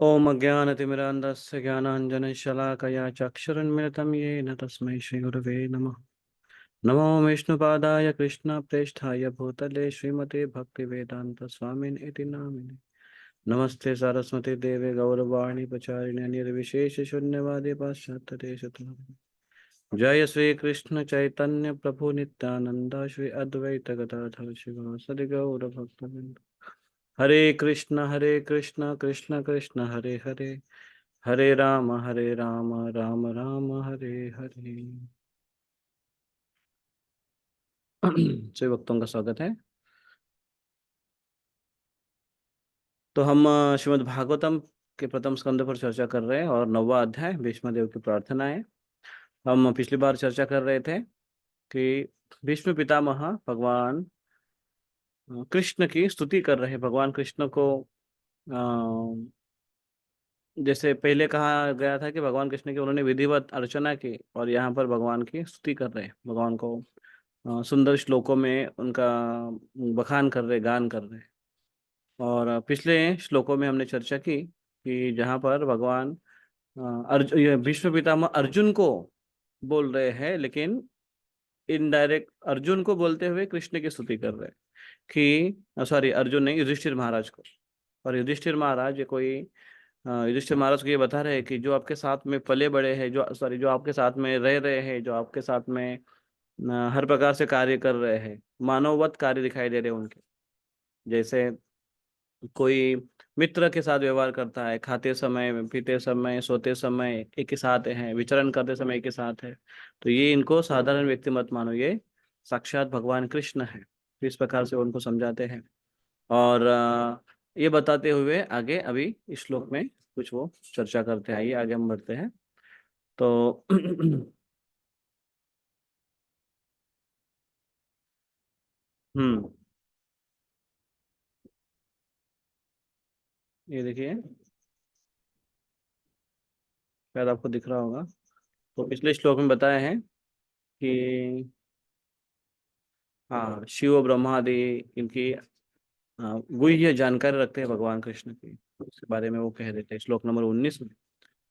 ओम अज्ञानतिमिरान्धस्य ज्ञानाञ्जनशलाकया चक्षुरुन्मिलितं येन तस्मै श्रीगुरवे नमः। नमो विष्णुपादाय कृष्णप्रेष्ठाय भूतले श्रीमते भक्तिवेदान्तस्वामिन् इति नामिने। नमस्ते सरस्वती देवे गौरवाणी प्रचारिणे निर्विशेषशून्यवादी पाश्चात्यदेशतारिणे। जय श्री कृष्ण चैतन्य प्रभु नित्यानंद श्री अद्वैत गदाधर शिवासदि गौर भक्तवृंद। हरे कृष्ण कृष्ण कृष्ण हरे हरे, हरे राम राम राम हरे हरे। सभी भक्तों का स्वागत है। तो हम श्रीमद् भागवतम के प्रथम स्कंद पर चर्चा कर रहे हैं और 9वां अध्याय भीष्म देव की प्रार्थना है। हम पिछली बार चर्चा कर रहे थे कि भीष्म पितामह भगवान कृष्ण की स्तुति कर रहे हैं। भगवान कृष्ण को जैसे पहले कहा गया था कि भगवान कृष्ण की उन्होंने विधिवत अर्चना की और यहाँ पर भगवान की स्तुति कर रहे हैं। भगवान को सुंदर श्लोकों में उनका बखान कर रहे, गान कर रहे। और पिछले श्लोकों में हमने चर्चा की कि जहाँ पर भगवान ये भीष्म पितामह अर्जुन को बोल रहे हैं, लेकिन इनडायरेक्ट अर्जुन को बोलते हुए कृष्ण की स्तुति कर रहे हैं कि सॉरी, अर्जुन नहीं, युधिष्ठिर महाराज को। और युधिष्ठिर महाराज ये कोई युधिष्ठिर महाराज को ये बता रहे हैं कि जो आपके साथ में पले बड़े हैं, जो आपके साथ में रह रहे हैं, जो आपके साथ में हर प्रकार से कार्य कर रहे हैं, मानववत कार्य दिखाई दे रहे हैं उनके। जैसे कोई मित्र के साथ व्यवहार करता है, खाते समय, पीते समय, सोते समय एक ही साथ है, विचरण करते समय एक ही साथ है, तो ये इनको साधारण व्यक्ति मत मानो, ये साक्षात भगवान कृष्ण है। इस प्रकार से उनको समझाते हैं। और ये बताते हुए आगे अभी इस श्लोक में कुछ वो चर्चा करते हैं। आइए आगे हम बढ़ते हैं। तो हम्म, ये देखिए, शायद आपको दिख रहा होगा। तो पिछले श्लोक में बताया है कि हाँ, शिव ब्रह्मादि इनकी गुह्य जानकारी रखते हैं भगवान कृष्ण की, उसके बारे में वो कह देते हैं श्लोक नंबर 19 में।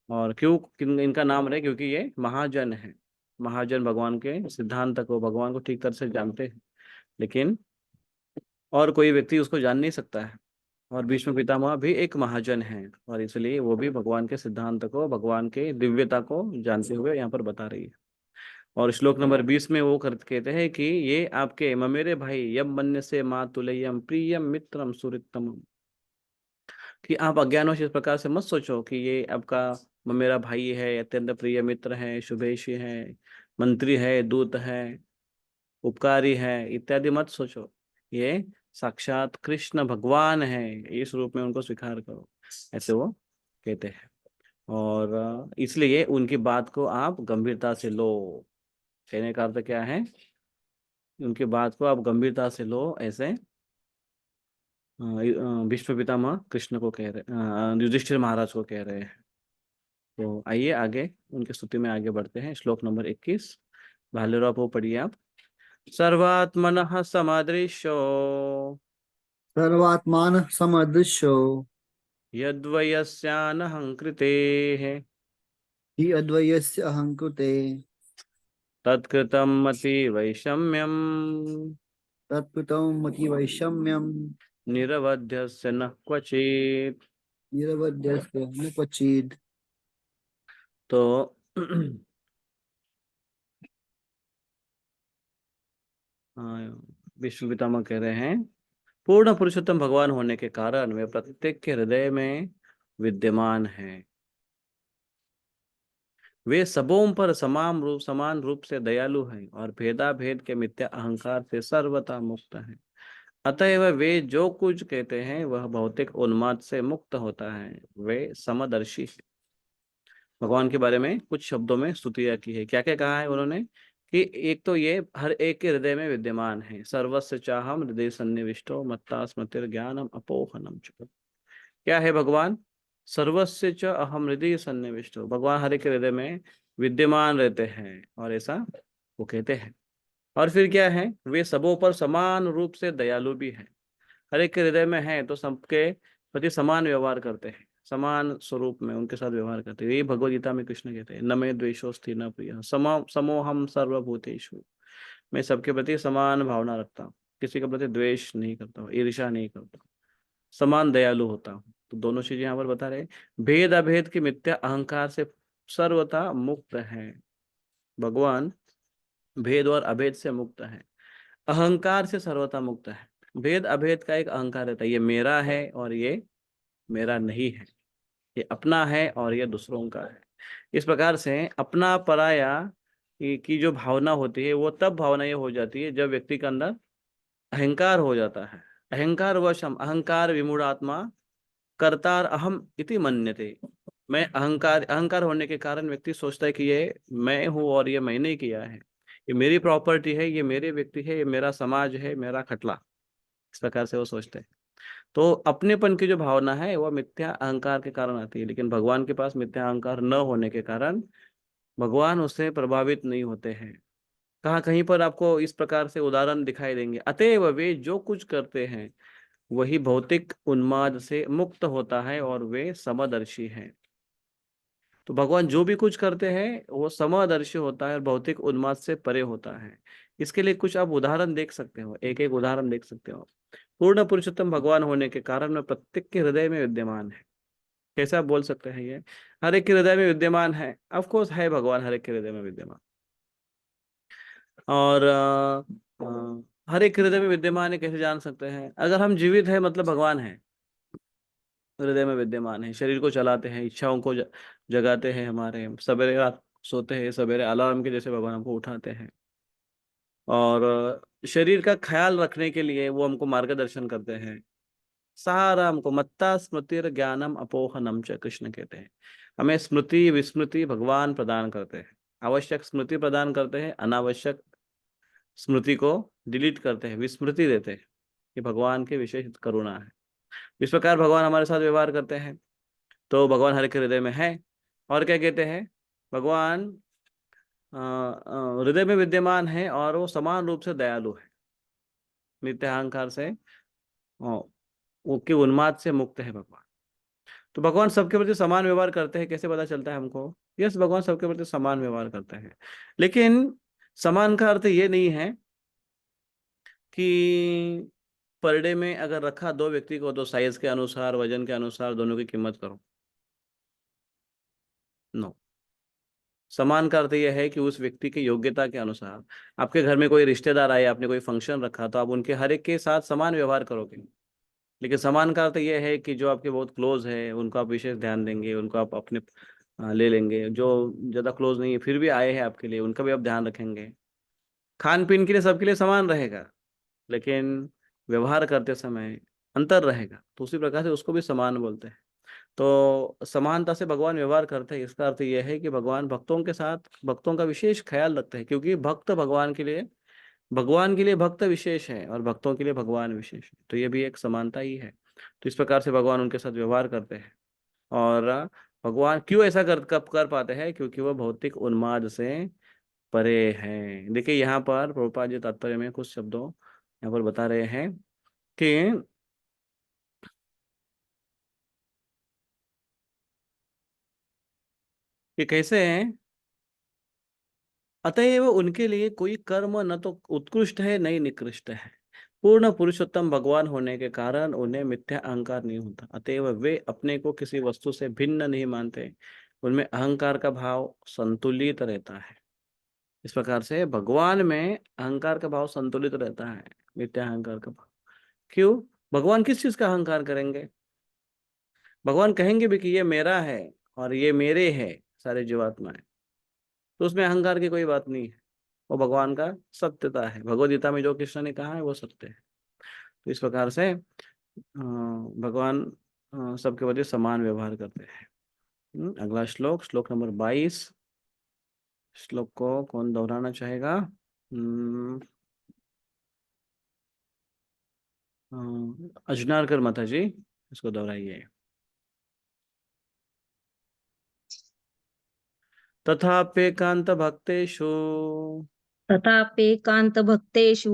और क्यों इनका नाम रहे, क्योंकि ये महाजन है। महाजन भगवान के सिद्धांत को, भगवान को ठीक तरह से जानते हैं, लेकिन और कोई व्यक्ति उसको जान नहीं सकता है। और भीष्म पितामह भी एक महाजन है, और इसलिए वो भी भगवान के सिद्धांत को, भगवान के दिव्यता को जानते हुए यहाँ पर बता रही है। और श्लोक नंबर 20 में वो कहते हैं कि ये आपके ममेरे भाई यम मन्य से मातुलयम प्रियम मित्रम सुरितम, कि आप अज्ञानवश इस प्रकार से मत सोचो कि ये आपका मेरा भाई है, अत्यंत प्रिय मित्र है, शुभेशी है, मंत्री है, दूत है, उपकारी है, इत्यादि मत सोचो। ये साक्षात कृष्ण भगवान है, इस रूप में उनको स्वीकार करो, ऐसे वो कहते हैं। और इसलिए उनकी बात को आप गंभीरता से लो। कहने का अर्थ क्या है? उनकी बात को आप गंभीरता से लो, ऐसे भीष्म पितामह कृष्ण को कह रहे, युधिष्ठिर महाराज को कह रहे हैं। तो आइए आगे उनकी स्तुति में आगे बढ़ते हैं। श्लोक नंबर 21, भालेराव वो पढ़िए आप। सर्वात्मनः समादृशो सर्वात्मान समदृशो यद्वयस्यानहङ्कृतेः हि अद्वयस्य अहङ्कृते तत्कृतं मति वैषम्यम् तत्कृतं मतिवैषम्यं निरवध्यस्य न क्वचित्। निरवध्यस्य न क्वचित्। तो विष्णु पितामह कह रहे हैं, पूर्ण पुरुषोत्तम भगवान होने के कारण वे प्रत्येक के हृदय में विद्यमान है। वे सबों पर समान रूप से दयालु हैं और भेदा भेद के मिथ्या अहंकार से सर्वथा मुक्त हैं। अतएव वे जो कुछ कहते हैं वह भौतिक उन्माद से मुक्त होता है। वे समदर्शी है। भगवान के बारे में कुछ शब्दों में स्तुतियां की है। क्या क्या कहा है उन्होंने? कि एक तो ये हर एक के हृदय में विद्यमान है। सर्वस्य चाहम हृदय सन्निविष्टो मत्ता स्मृतिर ज्ञानम अपोहनम च। क्या है भगवान? सर्वस्य च अहम हृदय सन्निविष्टो, भगवान हर एक के हृदय में विद्यमान रहते हैं, और ऐसा वो कहते हैं। और फिर क्या है? वे सबों पर समान रूप से दयालु भी है। हर एक के हृदय में है तो सबके प्रति समान व्यवहार करते हैं, समान स्वरूप में उनके साथ व्यवहार करते हैं। यही भगवद गीता में कृष्ण कहते हैं, न मे द्वेषोस्ति न प्रिय समोहम सर्वभूतेषु। मैं सबके प्रति समान भावना रखता हूँ, किसी के प्रति द्वेष नहीं करता हूँ, ईर्ष्या नहीं करता हूँ, समान दयालु होता हूँ। तो दोनों चीजें यहाँ पर बता रहे हैं। भेद अभेद की मिथ्या अहंकार से सर्वथा मुक्त है भगवान। भेद और अभेद से मुक्त है, अहंकार से सर्वथा मुक्त है। भेद अभेद का एक अहंकार रहता है, ये मेरा है और ये मेरा नहीं है, ये अपना है और ये दूसरों का है। इस प्रकार से अपना पराया की जो भावना होती है वो तब भावना ये हो जाती है जब व्यक्ति के अंदर अहंकार हो जाता है। अहंकार वशम अहंकार विमूढ़ात्मा कर्तार अहम इति मन्यते। मैं अहंकार अहंकार होने के कारण व्यक्ति सोचता है कि ये मैं हूँ और ये मैंने किया है, ये मेरी प्रॉपर्टी है, ये मेरे व्यक्ति है, ये मेरा समाज है, मेरा खटला। इस प्रकार से वो सोचते हैं। तो अपनेपन की जो भावना है वो मिथ्या अहंकार के कारण आती है, लेकिन भगवान के पास मिथ्या अहंकार न होने के कारण भगवान उससे प्रभावित नहीं होते हैं। कहाँ कहीं पर आपको इस प्रकार से उदाहरण दिखाई देंगे, अतएव वे जो कुछ करते हैं वही भौतिक उन्माद से मुक्त होता है और वे समदर्शी हैं। तो भगवान जो भी कुछ करते हैं वो समदर्शी होता है और भौतिक उन्माद से परे होता है। इसके लिए कुछ आप उदाहरण देख सकते हो, एक एक उदाहरण देख सकते हो। पूर्ण पुरुषोत्तम भगवान होने के कारण में प्रत्येक के हृदय में विद्यमान है। कैसे आप बोल सकते हैं ये हर एक के हृदय में विद्यमान है? ऑफ कोर्स है, भगवान हर एक के हृदय में विद्यमान। और हर एक हृदय में विद्यमान है कैसे जान सकते हैं? अगर हम जीवित है मतलब भगवान है, हृदय में विद्यमान है, शरीर को चलाते हैं, इच्छाओं को जगाते हैं, हमारे सवेरे रात सोते हैं, सवेरे अलार्म के जैसे भगवान हमको उठाते हैं। और शरीर का ख्याल रखने के लिए वो हमको मार्गदर्शन करते हैं। सारा हमको मत्ता स्मृतिर ज्ञानम अपोहनम च कृष्ण कहते हैं। हमें स्मृति विस्मृति भगवान प्रदान करते हैं। आवश्यक स्मृति प्रदान करते हैं, अनावश्यक स्मृति को डिलीट करते हैं, विस्मृति देते हैं। ये भगवान के विशेष करुणा है। इस प्रकार भगवान हमारे साथ व्यवहार करते हैं। तो भगवान हर एक हृदय में है। और क्या कहते हैं? भगवान हृदय में विद्यमान है और वो समान रूप से दयालु है, मिथ्या अहंकार से वो के उन्माद से मुक्त है भगवान। तो भगवान सबके प्रति समान व्यवहार करते हैं, कैसे पता चलता है हमको? यस, भगवान सबके प्रति समान व्यवहार करते हैं, लेकिन समान का अर्थ ये नहीं है कि पर डे में अगर रखा दो व्यक्ति को तो साइज के अनुसार वजन के अनुसार दोनों की कीमत करो। नो, समान का अर्थ यह है कि उस व्यक्ति की योग्यता के अनुसार। आपके घर में कोई रिश्तेदार आए, आपने कोई फंक्शन रखा, तो आप उनके हर एक के साथ समान व्यवहार करोगे। लेकिन समान का अर्थ यह है कि जो आपके बहुत क्लोज है उनको आप विशेष ध्यान देंगे, उनको आप अपने ले लेंगे। जो ज़्यादा क्लोज नहीं है फिर भी आए हैं आपके लिए, उनका भी आप ध्यान रखेंगे। खान पीन के लिए सबके लिए समान रहेगा, लेकिन व्यवहार करते समय अंतर रहेगा, तो उसी प्रकार से उसको भी समान बोलते हैं। तो समानता से भगवान व्यवहार करते हैं। इसका अर्थ यह है कि भगवान भक्तों के साथ भक्तों का विशेष ख्याल रखते हैं, क्योंकि भक्त भगवान के लिए भक्त विशेष है और भक्तों के लिए भगवान विशेष है। तो ये भी एक समानता ही है। तो इस प्रकार से भगवान उनके साथ व्यवहार करते हैं। और भगवान क्यों ऐसा कब कर पाते हैं? क्योंकि वह भौतिक उन्माद से परे हैं। देखिए यहाँ पर प्रभुपाद जी तात्पर्य में कुछ शब्दों यहाँ पर बता रहे हैं कि कैसे हैं। अतएव उनके लिए कोई कर्म न तो उत्कृष्ट है न ही निकृष्ट है। पूर्ण पुरुषोत्तम भगवान होने के कारण उन्हें मिथ्या अहंकार नहीं होता। अतएव वे अपने को किसी वस्तु से भिन्न नहीं मानते, उनमें अहंकार का भाव संतुलित रहता है। इस प्रकार से भगवान में अहंकार का भाव संतुलित रहता है, मिथ्या अहंकार का भाव। क्यों? भगवान किस चीज का अहंकार करेंगे? भगवान कहेंगे भी कि ये मेरा है और ये मेरे है सारे जीवात्माएं, तो उसमें अहंकार की कोई बात नहीं है। वो भगवान का सत्यता है। भगवद गीता में जो कृष्ण ने कहा है वो सत्य है। तो इस प्रकार से भगवान सबके प्रति समान व्यवहार करते हैं। अगला श्लोक, श्लोक नंबर 22। श्लोक को कौन दोहराना चाहेगा? अजनारकर माता जी, इसको दोहराइए। तथाप्येकांत भक्तेषु तथाप्येकान्तभक्तेषु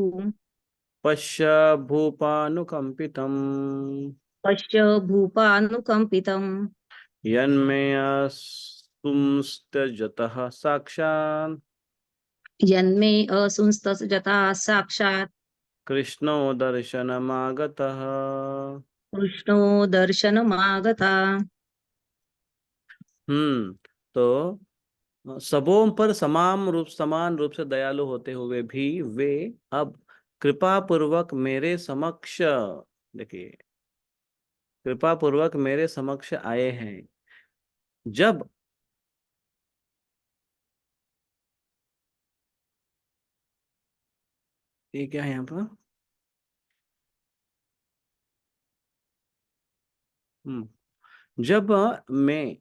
पश्य भूपानुकंपितम् पश्य भूपानुकम्पितम् यन्मेऽस्तुंस्त्यजतः साक्षात् यन्मे असुंस्तजता साक्षात् कृष्णो दर्शनमागतः। कृष्णो दर्शनमागता। तो सबों पर समान रूप से दयालु होते हुए भी वे अब कृपा पूर्वक मेरे समक्ष, देखिए, कृपा पूर्वक मेरे समक्ष आए हैं। जब ये क्या है यहाँ पर? जब मैं,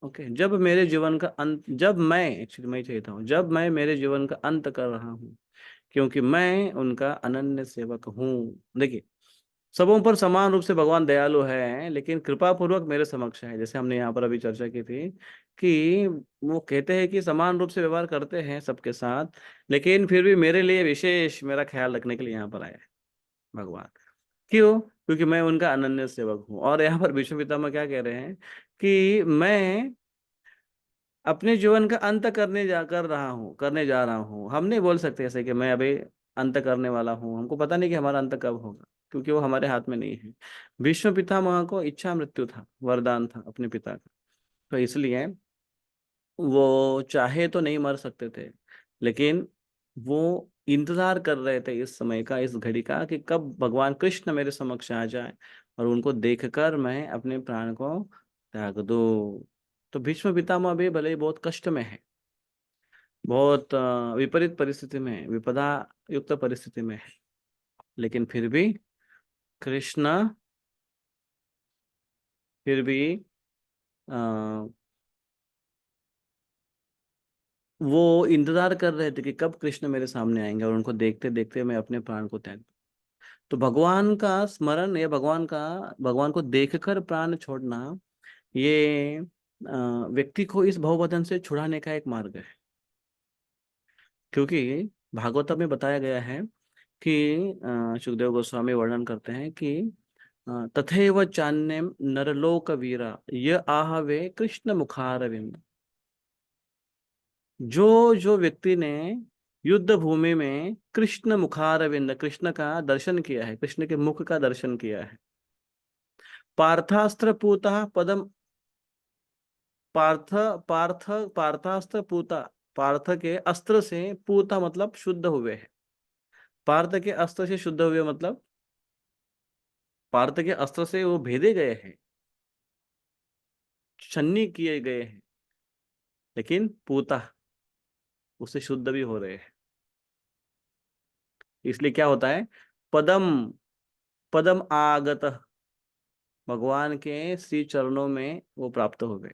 ओके, जब मेरे जीवन का अंत, जब मैं, एक्चुअली मैं चाहता हूँ, जब मैं मेरे जीवन का अंत कर रहा हूँ, क्योंकि मैं उनका अनन्य सेवक हूँ। देखिए, सबों पर समान रूप से भगवान दयालु है, लेकिन कृपा पूर्वक मेरे समक्ष है। जैसे हमने यहाँ पर अभी चर्चा की थी कि वो कहते हैं कि समान रूप से व्यवहार करते हैं सबके साथ, लेकिन फिर भी मेरे लिए विशेष मेरा ख्याल रखने के लिए यहाँ पर आए हैं भगवान। क्यों? क्योंकि मैं उनका अनन्य सेवक हूँ। और यहाँ पर विष्णु पितामह क्या कह रहे हैं कि मैं अपने जीवन का अंत करने जा रहा हूँ। हम नहीं बोल सकते ऐसे कि मैं अभी अंत करने वाला हूँ, हमको पता नहीं कि हमारा अंत कब होगा, क्योंकि वो हमारे हाथ में नहीं है। भीष्म पितामह को इच्छा मृत्यु था, वरदान था अपने पिता का, तो इसलिए वो चाहे तो नहीं मर सकते थे, लेकिन वो इंतजार कर रहे थे इस समय का, इस घड़ी का, कि कब भगवान कृष्ण मेरे समक्ष आ जाए और उनको देखकर मैं अपने प्राण को त्याग दूं। तो भीष्म पितामह भी भले ही बहुत कष्ट में है, बहुत विपरीत परिस्थिति में है, विपदा युक्त परिस्थिति में है, लेकिन कृष्ण फिर भी आ, वो इंतजार कर रहे थे कि कब कृष्ण मेरे सामने आएंगे और उनको देखते देखते मैं अपने प्राण को त्याग दूं। तो भगवान का स्मरण या भगवान को देखकर प्राण छोड़ना, ये व्यक्ति को इस भवबंधन से छुड़ाने का एक मार्ग है। क्योंकि भागवत में बताया गया है कि सुखदेव गोस्वामी वर्णन करते हैं कि तथैव चान्यम नरलोक वीरा य आहवे कृष्ण मुखारविंद। जो जो व्यक्ति ने युद्ध भूमि में कृष्ण मुखारविंद, कृष्ण का दर्शन किया है, कृष्ण के मुख का दर्शन किया है, पार्थास्त्र पूता पदम, पार्थ पार्थ पार्थास्त्र पूता, पार्थ के अस्त्र से, पूता मतलब शुद्ध हुए हैं, पार्थ के अस्त्र से शुद्ध हुए मतलब पार्थ के अस्त्र से वो भेदे गए हैं, छन्नी किए गए हैं, लेकिन पूता उससे शुद्ध भी हो रहे हैं। इसलिए क्या होता है, पदम, पदम आगत, भगवान के श्री चरणों में वो प्राप्त हो गए।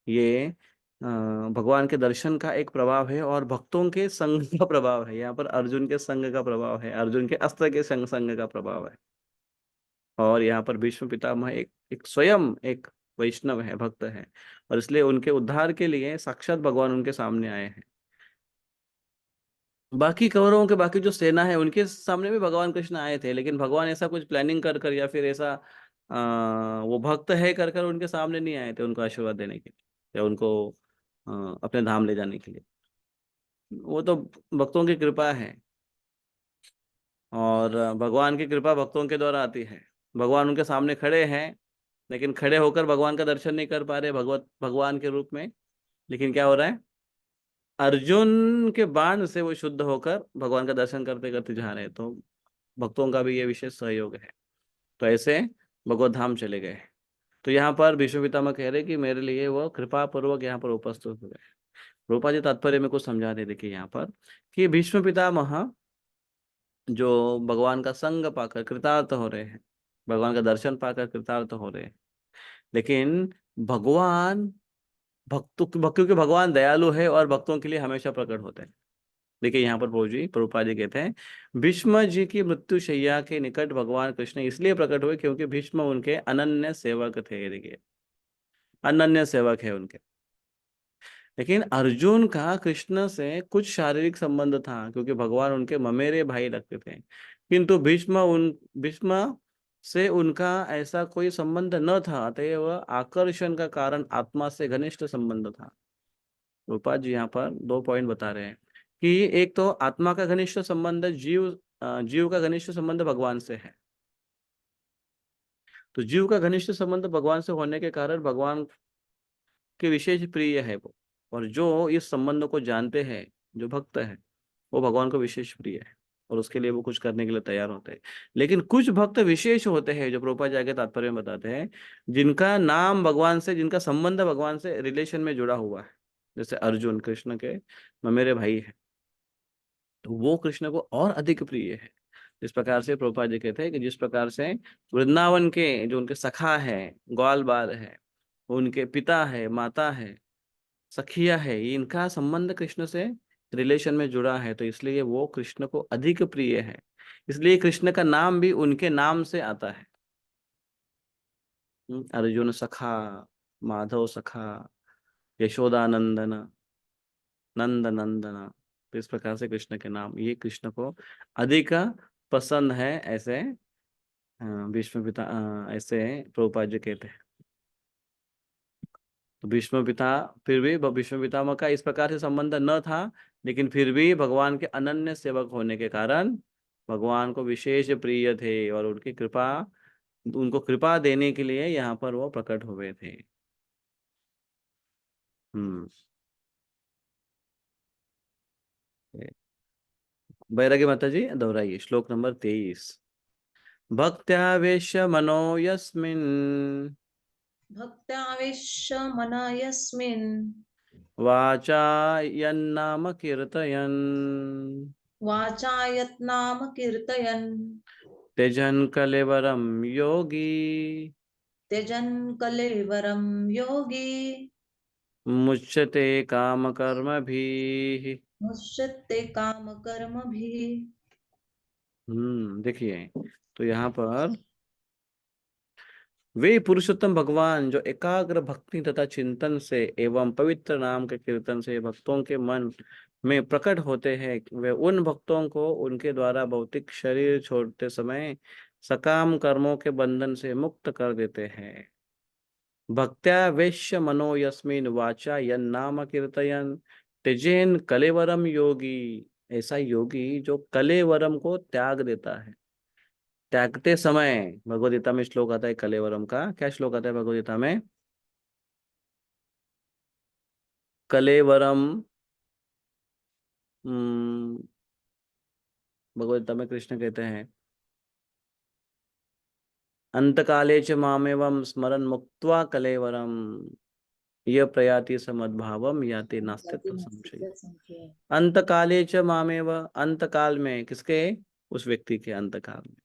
ये भगवान के दर्शन का एक प्रभाव है और भक्तों के संग का प्रभाव है। यहाँ पर अर्जुन के संग का प्रभाव है, अर्जुन के अस्त्र के संग संग का प्रभाव है। और यहाँ पर भीष्म पितामह एक स्वयं एक वैष्णव है, भक्त है, और इसलिए उनके उद्धार के लिए साक्षात भगवान उनके सामने आए हैं। बाकी कौरवों के बाकी जो सेना है उनके सामने भी भगवान कृष्ण आए थे, लेकिन भगवान ऐसा कुछ प्लानिंग कर कर या फिर ऐसा वो भक्त है कर कर उनके सामने नहीं आए थे उनको आशीर्वाद देने के लिए या उनको अपने धाम ले जाने के लिए। वो तो भक्तों की कृपा है, और भगवान की कृपा भक्तों के द्वारा आती है। भगवान उनके सामने खड़े हैं, लेकिन खड़े होकर भगवान का दर्शन नहीं कर पा रहे भगवान के रूप में, लेकिन क्या हो रहा है, अर्जुन के बाण से वो शुद्ध होकर भगवान का दर्शन करते करते जा रहे हैं। तो भक्तों का भी ये विशेष सहयोग है। तो ऐसे भगवत धाम चले गए। तो यहाँ पर भीष्म पितामह कह रहे कि मेरे लिए वो कृपा पूर्वक यहाँ पर उपस्थित हुए। रूपा जी तात्पर्य में कुछ समझा रहे, देखिए यहाँ पर कि भीष्म पितामह जो भगवान का संग पाकर कृतार्थ हो रहे हैं, भगवान का दर्शन पाकर कृतार्थ हो रहे हैं, लेकिन भगवान क्योंकि भगवान दयालु है और भक्तों के लिए हमेशा प्रकट होते हैं। देखिए यहाँ पर प्रभुपाद जी कहते हैं, भीष्म जी की मृत्यु शैया के निकट भगवान कृष्ण इसलिए प्रकट हुए क्योंकि भीष्म उनके अनन्य सेवक थे। देखिए, अनन्य सेवक है उनके। लेकिन अर्जुन का कृष्ण से कुछ शारीरिक संबंध था, क्योंकि भगवान उनके ममेरे भाई लगते थे, किंतु भीष्म से उनका ऐसा कोई संबंध न था, अतएव आकर्षण का कारण आत्मा से घनिष्ठ संबंध था। रूपा जी यहाँ पर दो पॉइंट बता रहे हैं कि एक तो आत्मा का घनिष्ठ संबंध, जीव का घनिष्ठ संबंध भगवान से है। तो जीव का घनिष्ठ संबंध भगवान से होने के कारण भगवान के विशेष प्रिय है वो, और जो इस संबंध को जानते हैं, जो भक्त है, वो भगवान को विशेष प्रिय है और उसके लिए वो कुछ करने के लिए तैयार होते हैं। लेकिन कुछ भक्त विशेष होते हैं, जो प्रभुपाद जी आगे तात्पर्य में बताते हैं, जिनका नाम भगवान से, जिनका संबंध भगवान से रिलेशन में जुड़ा हुआ है। जैसे अर्जुन कृष्ण के मेरे भाई है, तो वो कृष्ण को और अधिक प्रिय है। जिस प्रकार से प्रभुपाद जी कहते हैं कि जिस प्रकार से वृंदावन के जो उनके सखा है, ग्वाल बाल है, उनके पिता है, माता है, सखिया है, ये इनका संबंध कृष्ण से रिलेशन में जुड़ा है, तो इसलिए वो कृष्ण को अधिक प्रिय है। इसलिए कृष्ण का नाम भी उनके नाम से आता है। अर्जुन सखा, माधव सखा, यशोदानंदन, नंद नंदना। तो इस प्रकार से कृष्ण के नाम ये कृष्ण को अधिक पसंद है, ऐसे भीष्म पिता ऐसे प्रभुपाद जी कहते हैं। तो भीष्म पिता, फिर भी भीष्म पितामह का इस प्रकार से संबंध न था, लेकिन फिर भी भगवान के अनन्य सेवक होने के कारण भगवान को विशेष प्रिय थे, और उनकी कृपा, उनको कृपा देने के लिए यहाँ पर वो प्रकट हुए थे। हम्म। बैरागी माता जी दोहराइए श्लोक नंबर 23। भक्त्यावेश मनो यस्मिन् भक्त्यावेश्य मन यस्मिन् वाचा यन्नाम कीर्तयन् वाचा यत्नाम कीर्तयन् त्यजन् कलेवरं योगी त्यजन् कलेवरं योगी मुच्यते काम कर्म भी। मुच्यते काम कर्मभिः। देखिए, तो यहाँ पर वे पुरुषोत्तम भगवान जो एकाग्र भक्ति तथा चिंतन से एवं पवित्र नाम के कीर्तन से भक्तों के मन में प्रकट होते हैं, वे उन भक्तों को उनके द्वारा भौतिक शरीर छोड़ते समय सकाम कर्मों के बंधन से मुक्त कर देते हैं। भक्त्या वेश्य मनो यस्मिन वाचा यन्नाम कीर्तयन् त्यजेन कलेवरम योगी। ऐसा योगी जो कलेवरम को त्याग देता है। त्यागते समय भगवद गीता में श्लोक आता है कलेवरम का, क्या श्लोक आता है भगवद गीता में? कलेवरम, भगवद गीता में कृष्ण कहते हैं अंतकाले च मामेवं स्मरन् मुक्त्वा कलेवरम यह प्रयाति समद्भावम याति नास्तित्व संशय। अंतकाले च मामेव, अंतकाल में किसके? उस व्यक्ति के अंतकाल में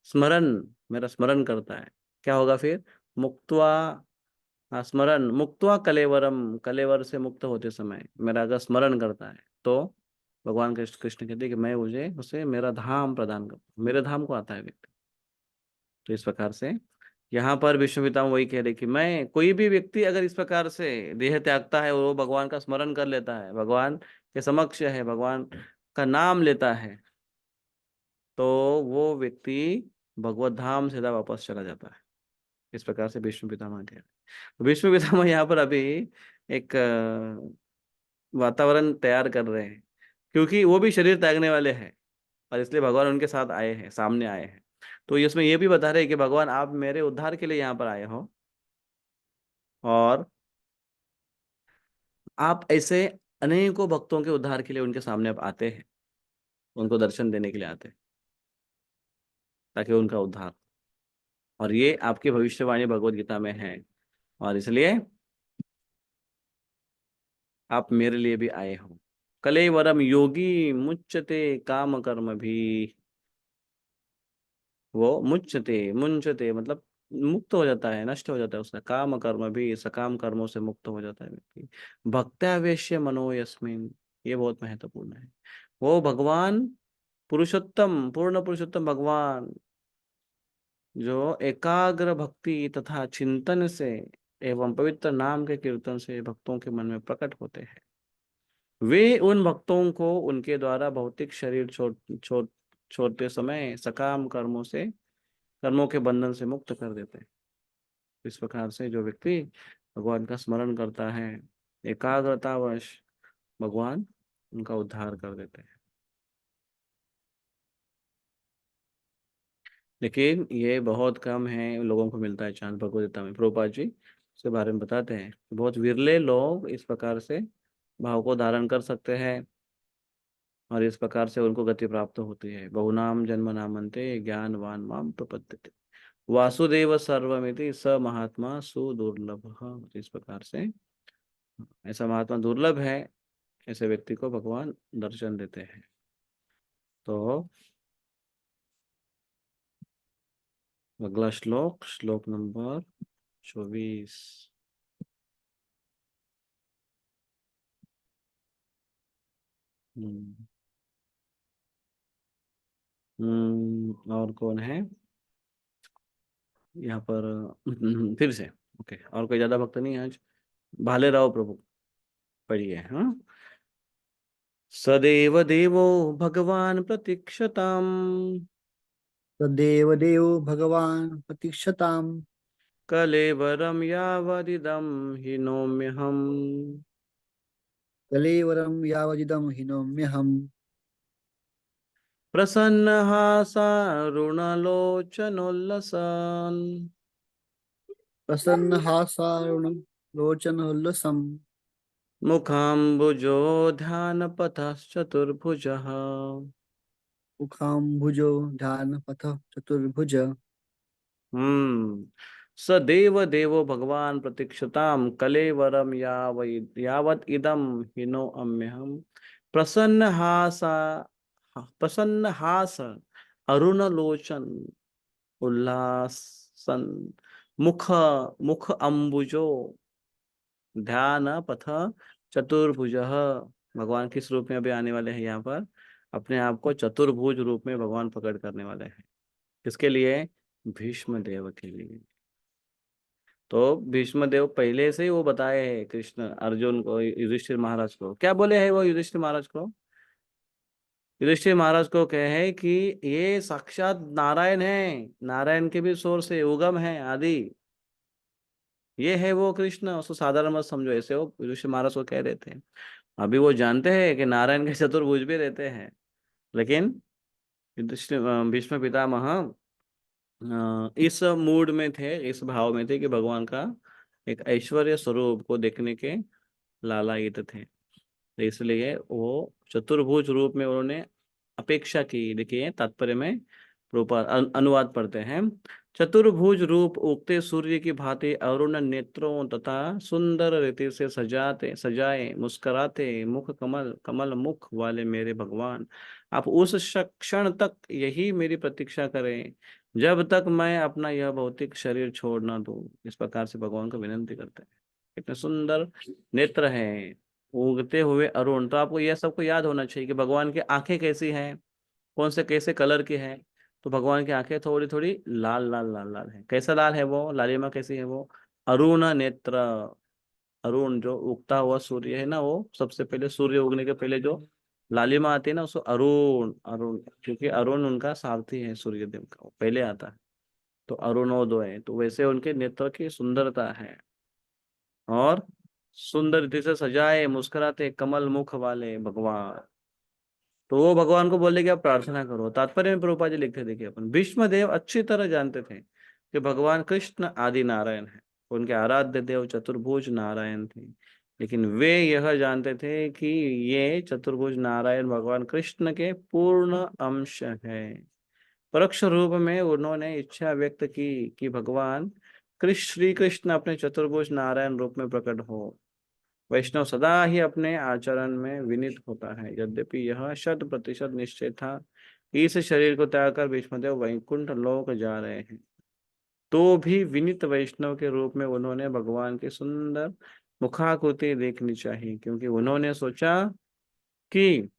स्मरण, मेरा स्मरण करता है, क्या होगा फिर? मुक्त्वा, हाँ स्मरण, मुक्त्वा कलेवरम, कलेवर से मुक्त होते समय मेरा अगर स्मरण करता है, तो भगवान कृष्ण कृष्ण कहते हैं कि मैं मुझे उसे मेरा धाम प्रदान करता हूँ, मेरे धाम को आता है व्यक्ति। तो इस प्रकार से यहाँ पर विष्णु पितामह वही कह रहे कि मैं, कोई भी व्यक्ति अगर इस प्रकार से देह त्यागता है और वो भगवान का स्मरण कर लेता है, भगवान के समक्ष है, भगवान का नाम लेता है, तो वो व्यक्ति भगवत धाम सीधा वापस चला जाता है। इस प्रकार से विष्णु पितामह कह रहे हैं। तो विष्णु पितामह यहाँ पर अभी एक वातावरण तैयार कर रहे हैं, क्योंकि वो भी शरीर त्यागने वाले हैं, और इसलिए भगवान उनके साथ आए हैं, सामने आए हैं। तो इसमें ये भी बता रहे हैं कि भगवान आप मेरे उद्धार के लिए यहाँ पर आए हो, और आप ऐसे अनेकों भक्तों के उद्धार के लिए उनके सामने आप आते हैं, उनको दर्शन देने के लिए आते हैं, ताकि उनका उद्धार। और ये आपकी भविष्यवाणी भगवत गीता में है, और इसलिए आप मेरे लिए भी आए हो। कलेवरम योगी मुच्यते काम कर्म भी। वो मुच्यते, मुंचते मतलब मुक्त हो जाता है, नष्ट हो जाता है उसका काम कर्म भी, सकाम कर्मों से मुक्त हो जाता है व्यक्ति। भक्त्यावेश्य मनो यस्मिन, ये बहुत महत्वपूर्ण है। वो भगवान पुरुषोत्तम, पूर्ण पुरुषोत्तम भगवान जो एकाग्र भक्ति तथा चिंतन से एवं पवित्र नाम के कीर्तन से भक्तों के मन में प्रकट होते हैं, वे उन भक्तों को उनके द्वारा भौतिक शरीर छोड़ते समय सकाम कर्मों से कर्मों के बंधन से मुक्त कर देते हैं। इस प्रकार से जो व्यक्ति भगवान का स्मरण करता है एकाग्रतावश, भगवान उनका उद्धार कर देते हैं। लेकिन ये बहुत कम है, लोगों को मिलता है चांस भगवद गीता में। प्रभुपाद जी इसके बारे में बताते हैं, बहुत विरले लोग इस प्रकार से भाव को धारण कर सकते हैं और इस प्रकार से उनको गति प्राप्त होती है। बहुनाम जन्म नामन्ते ज्ञानवान माम प्रपद्यते वासुदेव सर्वमिति स महात्मा सुदुर्लभ। इस प्रकार से ऐसा महात्मा दुर्लभ है, ऐसे व्यक्ति को भगवान दर्शन देते हैं। तो अगला श्लोक, श्लोक नंबर 24। और कौन है यहाँ पर? फिर से ओके, और कोई ज्यादा भक्त नहीं है आज। भाले राव प्रभु पढ़िए। हाँ, सदेव देवो भगवान प्रतीक्षताम तदेव देव भगवान प्रतीक्षताम कलेवरम यावदिदम हिनोम्यहम् कलेवरम यावदिदं हिनोम्यहम् प्रसन्नहासारुणलोचनोल्लसन् प्रसन्नहासारुणं लोचनोल्लसम् मुखाम्बुजो ध्यानपथश्चतुर्भुजः। मुखाम्बुजो ध्यानपथ चतुर्भुज सदेव देवो भगवान प्रतीक्षताम कलेवरम यावत इदम हिनो अम्यहम प्रसन्न हास अरुण लोचन उल्लासन मुख मुख अम्बुजो ध्यान पथ चतुर्भुज। भगवान किस रूप में अभी आने वाले हैं यहाँ पर? अपने आप को चतुर्भुज रूप में भगवान प्रकट करने वाले हैं। किसके लिए? भीष्म देव के लिए। तो भीष्म देव पहले से ही वो बताए हैं कृष्ण अर्जुन को, युधिष्ठिर महाराज को। क्या बोले हैं वो युधिष्ठिर महाराज को? युधिष्ठिर महाराज को कहे हैं कि ये साक्षात नारायण है, नारायण के भी सोर्स है, उगम है, आदि ये है वो कृष्ण। उसको साधारण मत समझो, ऐसे वो युधिष्ठिर महाराज को कह रहे थे। अभी वो जानते हैं कि नारायण के चतुर्भुज भी रहते हैं, लेकिन युधिष्ठिर भीष्म पितामह इस मूड में थे, इस भाव में थे कि भगवान का एक ऐश्वर्य स्वरूप को देखने के लालायित थे। तो इसलिए वो चतुर्भुज रूप में उन्होंने अपेक्षा की। देखिए तात्पर्य में रूपा अनुवाद पढ़ते हैं। चतुर्भुज रूप उगते सूर्य की भांति अरुण नेत्रों तथा सुंदर रीति से सजाते सजाए मुस्कुराते मुख कमल कमल मुख वाले मेरे भगवान, आप उस क्षण तक यही मेरी प्रतीक्षा करें जब तक मैं अपना यह भौतिक शरीर छोड़ ना दूं। इस प्रकार से भगवान को विनंती करते हैं। इतने सुंदर नेत्र हैं, उगते हुए अरुण। तो आपको यह सबको याद होना चाहिए कि भगवान की आंखें कैसी हैं, कौन से कैसे कलर की है। तो भगवान की आंखें थोड़ी थोड़ी लाल लाल लाल लाल है। कैसा लाल है वो? लालिमा कैसी है वो? अरुण नेत्र। अरुण जो उगता हुआ सूर्य है ना, वो सबसे पहले सूर्य उगने के पहले जो लालिमा आती है ना, उसको अरुण अरुण, क्योंकि अरुण उनका सारथी है, सूर्य देव का, वो पहले आता है। तो अरुणोदय है, तो वैसे उनके नेत्र की सुंदरता है। और सुंदर रीति से सजाए मुस्कुराते कमल मुख वाले भगवान। तो वो भगवान को बोले कि आप प्रार्थना करो। तात्पर्य में प्रभुपाद जी लिखते, देखिए अपन भीष्म देव अच्छी तरह जानते थे कि भगवान कृष्ण आदि नारायण है, उनके आराध्य देव चतुर्भुज नारायण थे। लेकिन वे यह जानते थे कि ये चतुर्भुज नारायण भगवान कृष्ण के पूर्ण अंश है। परोक्ष रूप में उन्होंने इच्छा व्यक्त की कि भगवान श्री कृष्ण अपने चतुर्भुज नारायण रूप में प्रकट हो। वैष्णव सदा ही अपने आचरण में विनीत होता है। यद्यपि यह 100% निश्चय था कि इस शरीर को त्याग कर भीष्मदेव वैकुंठ लोक जा रहे हैं, तो भी विनीत वैष्णव के रूप में उन्होंने भगवान की सुंदर मुखाकृति देखनी चाहिए, क्योंकि उन्होंने सोचा कि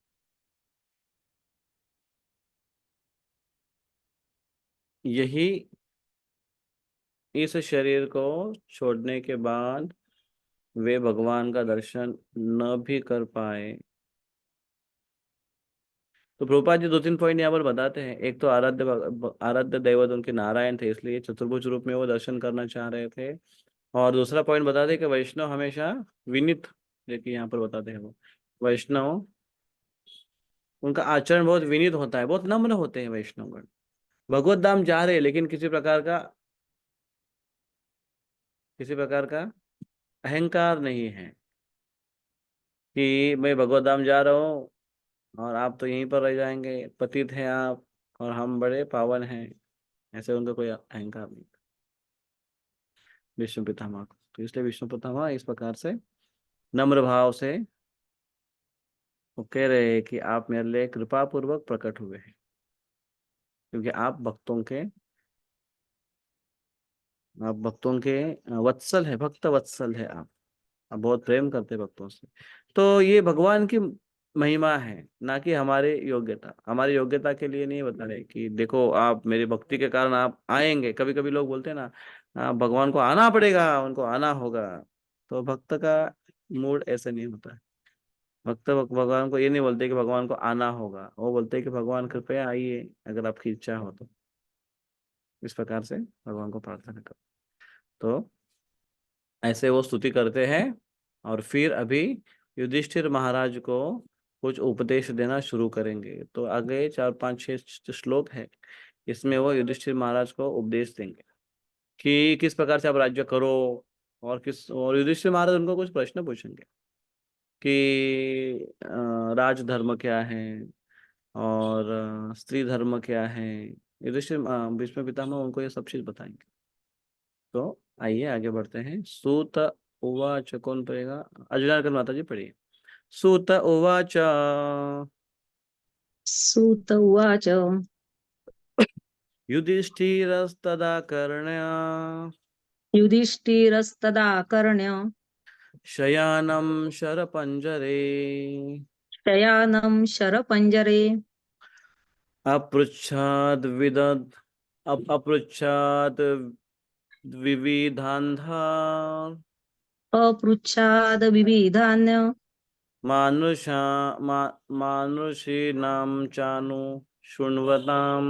यही इस शरीर को छोड़ने के बाद वे भगवान का दर्शन न भी कर पाए तो प्रभुपाद जी 2-3 पॉइंट यहाँ पर बताते हैं। एक तो आराध्य दैवत उनके नारायण थे, इसलिए चतुर्भुज रूप में वो दर्शन करना चाह रहे थे। और दूसरा पॉइंट बताते हैं कि वैष्णव हमेशा विनीत, देखिए यहाँ पर बताते हैं वो वैष्णव, उनका आचरण बहुत विनीत होता है, बहुत नम्र होते हैं वैष्णवगण। भगवत धाम जा रहे हैं लेकिन किसी प्रकार का अहंकार नहीं है कि मैं भगवत धाम जा रहा हूँ और आप तो यहीं पर रह जाएंगे, पतित हैं आप और हम बड़े पावन हैं, ऐसे उनका कोई अहंकार नहीं। विष्णु पितामह को, तो इसलिए विष्णु पितामह इस प्रकार से नम्र भाव से वो कह रहे हैं कि आप मेरे लिए कृपा पूर्वक प्रकट हुए हैं, क्योंकि आप भक्तों के वत्सल है, भक्त वत्सल है आप बहुत प्रेम करते हैं भक्तों से। तो ये भगवान की महिमा है, ना कि हमारी योग्यता के लिए नहीं बता रहे कि देखो आप मेरी भक्ति के कारण आप आएंगे। कभी कभी लोग बोलते हैं ना, भगवान को आना पड़ेगा, उनको आना होगा। तो भक्त का मूड ऐसे नहीं होता है। भक्त भगवान को ये नहीं बोलते कि भगवान को आना होगा, वो बोलते हैं कि भगवान कृपया आइए अगर आपकी इच्छा हो तो। इस प्रकार से भगवान को प्रार्थना करो। तो ऐसे वो स्तुति करते हैं और फिर अभी युधिष्ठिर महाराज को कुछ उपदेश देना शुरू करेंगे। तो आगे 4-5-6 श्लोक है, इसमें वो युधिष्ठिर महाराज को उपदेश देंगे कि किस प्रकार से आप राज्य करो। और युधिष्ठिर महाराज उनको कुछ प्रश्न पूछेंगे कि राजधर्म क्या है और स्त्री धर्म क्या है। युधिष्ठिर भीष्म पितामह उनको ये सब चीज बताएंगे। तो आइए आगे बढ़ते हैं। सूत उवाच, कौन पढ़ेगा? अर्जुनाकर माता जी पढ़िए। सूत उवाच सूत उवाच युधिष्ठिरस्तदा कर्ण्य युधिष्ठिरस्तदा कर्ण्य शयानं शरपञ्जरे शयानं शरपञ्जरे अपृच्छाद् विविधान्धा अपृच्छाद विविधान्य मानुषा मा, मानुषीणां चानु शृण्वताम्।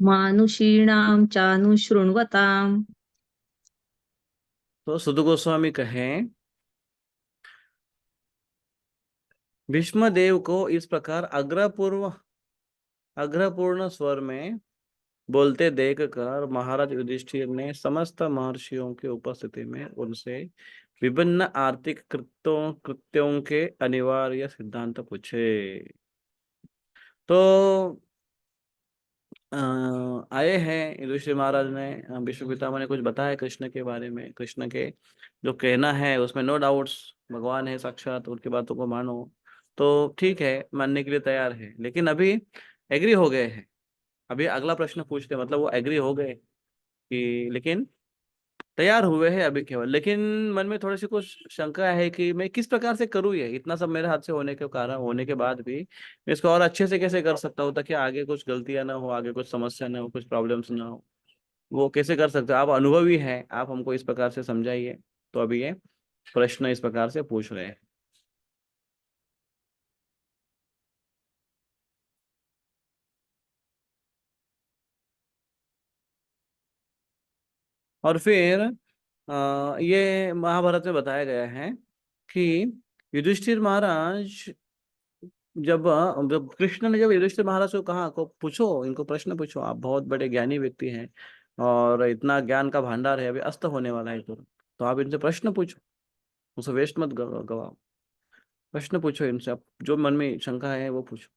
मानुषीणां चानुशृण्वताम्। तो सुध गोस्वामी कहें, भीष्म देव को इस प्रकार अग्रपूर्ण स्वर में बोलते देखकर महाराज युधिष्ठिर ने समस्त महर्षियों की उपस्थिति में उनसे विभिन्न आर्थिक कृत्यों के अनिवार्य सिद्धांत पूछे। तो आए हैं युधिष्ठिर महाराज ने, विष्णु पितामह ने कुछ बताया कृष्ण के बारे में। कृष्ण के जो कहना है उसमें नो डाउट्स, भगवान है साक्षात, उनकी बातों को मानो। तो ठीक है, मानने के लिए तैयार है, लेकिन अभी एग्री हो गए हैं। अभी अगला प्रश्न पूछते हैं, मतलब वो एग्री हो गए कि, लेकिन तैयार हुए हैं अभी केवल, लेकिन मन में थोड़ी सी कुछ शंका है कि मैं किस प्रकार से करूँ, ये इतना सब मेरे हाथ से होने के बाद भी मैं इसको और अच्छे से कैसे कर सकता हूँ ताकि आगे कुछ गलतियां ना हो, आगे कुछ समस्या ना हो, कुछ प्रॉब्लम्स ना हो। वो कैसे कर सकते हो? आप अनुभवी हैं, आप हमको इस प्रकार से समझाइए। तो अभी ये प्रश्न इस प्रकार से पूछ रहे हैं। और फिर ये महाभारत में बताया गया है कि युधिष्ठिर महाराज जब कृष्ण ने जब युधिष्ठिर महाराज को कहा को पूछो, इनको प्रश्न पूछो, आप बहुत बड़े ज्ञानी व्यक्ति हैं और इतना ज्ञान का भंडार है, अभी अस्त होने वाला है तो आप इनसे प्रश्न पूछो, उसे वेस्ट मत गवाओ। प्रश्न पूछो इनसे, आप जो मन में शंका है वो पूछो,